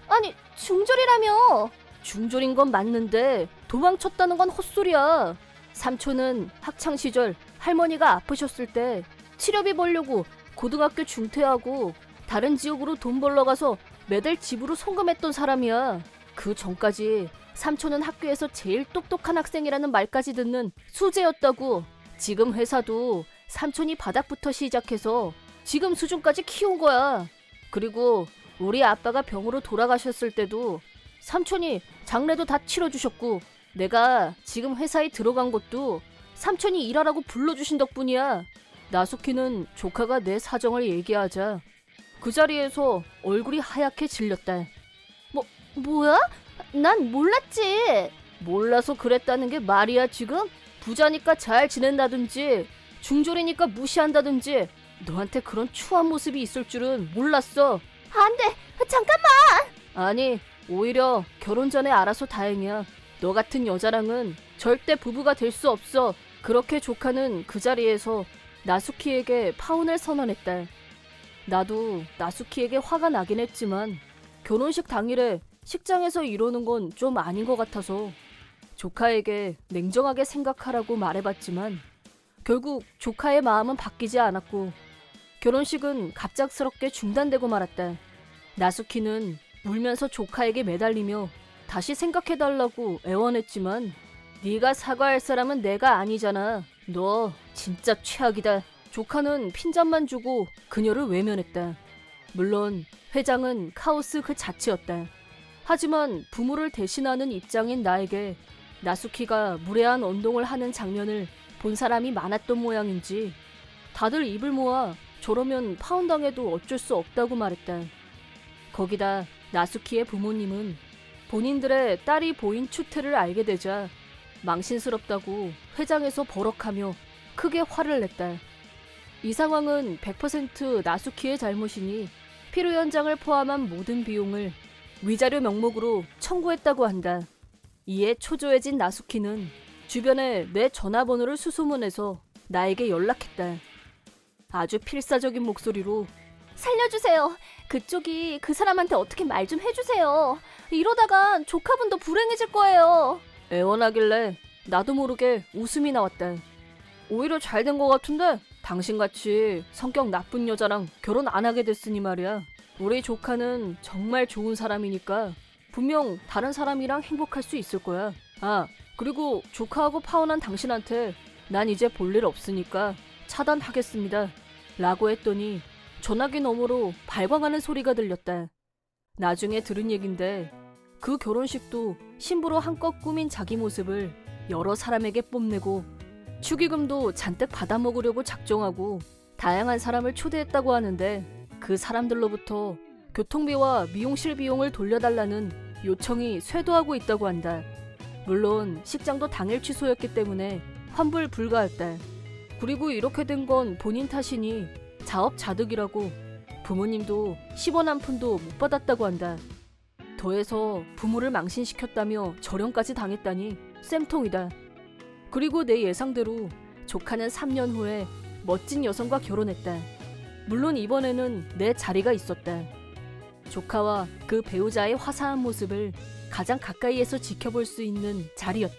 아니, 중졸이라며. 중졸인 건 맞는데 도망쳤다는 건 헛소리야. 삼촌은 학창시절 할머니가 아프셨을 때 치료비 벌려고 고등학교 중퇴하고 다른 지역으로 돈 벌러 가서 매달 집으로 송금했던 사람이야. 그 전까지 삼촌은 학교에서 제일 똑똑한 학생이라는 말까지 듣는 수재였다고. 지금 회사도 삼촌이 바닥부터 시작해서 지금 수준까지 키운 거야. 그리고 우리 아빠가 병으로 돌아가셨을 때도 삼촌이 장례도 다 치러주셨고 내가 지금 회사에 들어간 것도 삼촌이 일하라고 불러주신 덕분이야. 나수키는 조카가 내 사정을 얘기하자 그 자리에서 얼굴이 하얗게 질렸다. 뭐야? 난 몰랐지. 몰라서 그랬다는 게 말이야 지금? 부자니까 잘 지낸다든지 중졸이니까 무시한다든지 너한테 그런 추한 모습이 있을 줄은 몰랐어. 안 돼. 잠깐만. 아니, 오히려 결혼 전에 알아서 다행이야. 너 같은 여자랑은 절대 부부가 될 수 없어. 그렇게 조카는 그 자리에서 나수키에게 파혼을 선언했다. 나도 나수키에게 화가 나긴 했지만 결혼식 당일에 식장에서 이러는 건 좀 아닌 것 같아서 조카에게 냉정하게 생각하라고 말해봤지만 결국 조카의 마음은 바뀌지 않았고 결혼식은 갑작스럽게 중단되고 말았다. 나수키는 울면서 조카에게 매달리며 다시 생각해달라고 애원했지만 네가 사과할 사람은 내가 아니잖아. 너 진짜 최악이다. 조카는 핀잔만 주고 그녀를 외면했다. 물론 회장은 카오스 그 자체였다. 하지만 부모를 대신하는 입장인 나에게 나수키가 무례한 언동을 하는 장면을 본 사람이 많았던 모양인지 다들 입을 모아 저러면 파혼당해도 어쩔 수 없다고 말했다. 거기다 나수키의 부모님은 본인들의 딸이 보인 추태를 알게 되자 망신스럽다고 회장에서 버럭하며 크게 화를 냈다. 이 상황은 100% 나수키의 잘못이니 피로 현장을 포함한 모든 비용을 위자료 명목으로 청구했다고 한다. 이에 초조해진 나수키는 주변에 내 전화번호를 수소문해서 나에게 연락했다. 아주 필사적인 목소리로 살려주세요. 그쪽이 그 사람한테 어떻게 말 좀 해주세요. 이러다간 조카분도 불행해질 거예요. 애원하길래 나도 모르게 웃음이 나왔다. 오히려 잘 된 것 같은데 당신같이 성격 나쁜 여자랑 결혼 안 하게 됐으니 말이야. 우리 조카는 정말 좋은 사람이니까 분명 다른 사람이랑 행복할 수 있을 거야. 아, 그리고 조카하고 파혼한 당신한테 난 이제 볼 일 없으니까 차단하겠습니다. 라고 했더니 전화기 너머로 발광하는 소리가 들렸다. 나중에 들은 얘긴데 그 결혼식도 신부로 한껏 꾸민 자기 모습을 여러 사람에게 뽐내고 축의금도 잔뜩 받아먹으려고 작정하고 다양한 사람을 초대했다고 하는데 그 사람들로부터 교통비와 미용실 비용을 돌려달라는 요청이 쇄도하고 있다고 한다. 물론 식장도 당일 취소였기 때문에 환불 불가였다. 그리고 이렇게 된 건 본인 탓이니 자업자득이라고 부모님도 10원 한 푼도 못 받았다고 한다. 더해서 부모를 망신시켰다며 절형까지 당했다니 쌤통이다. 그리고 내 예상대로 조카는 3년 후에 멋진 여성과 결혼했다. 물론 이번에는 내 자리가 있었다. 조카와 그 배우자의 화사한 모습을 가장 가까이에서 지켜볼 수 있는 자리였다.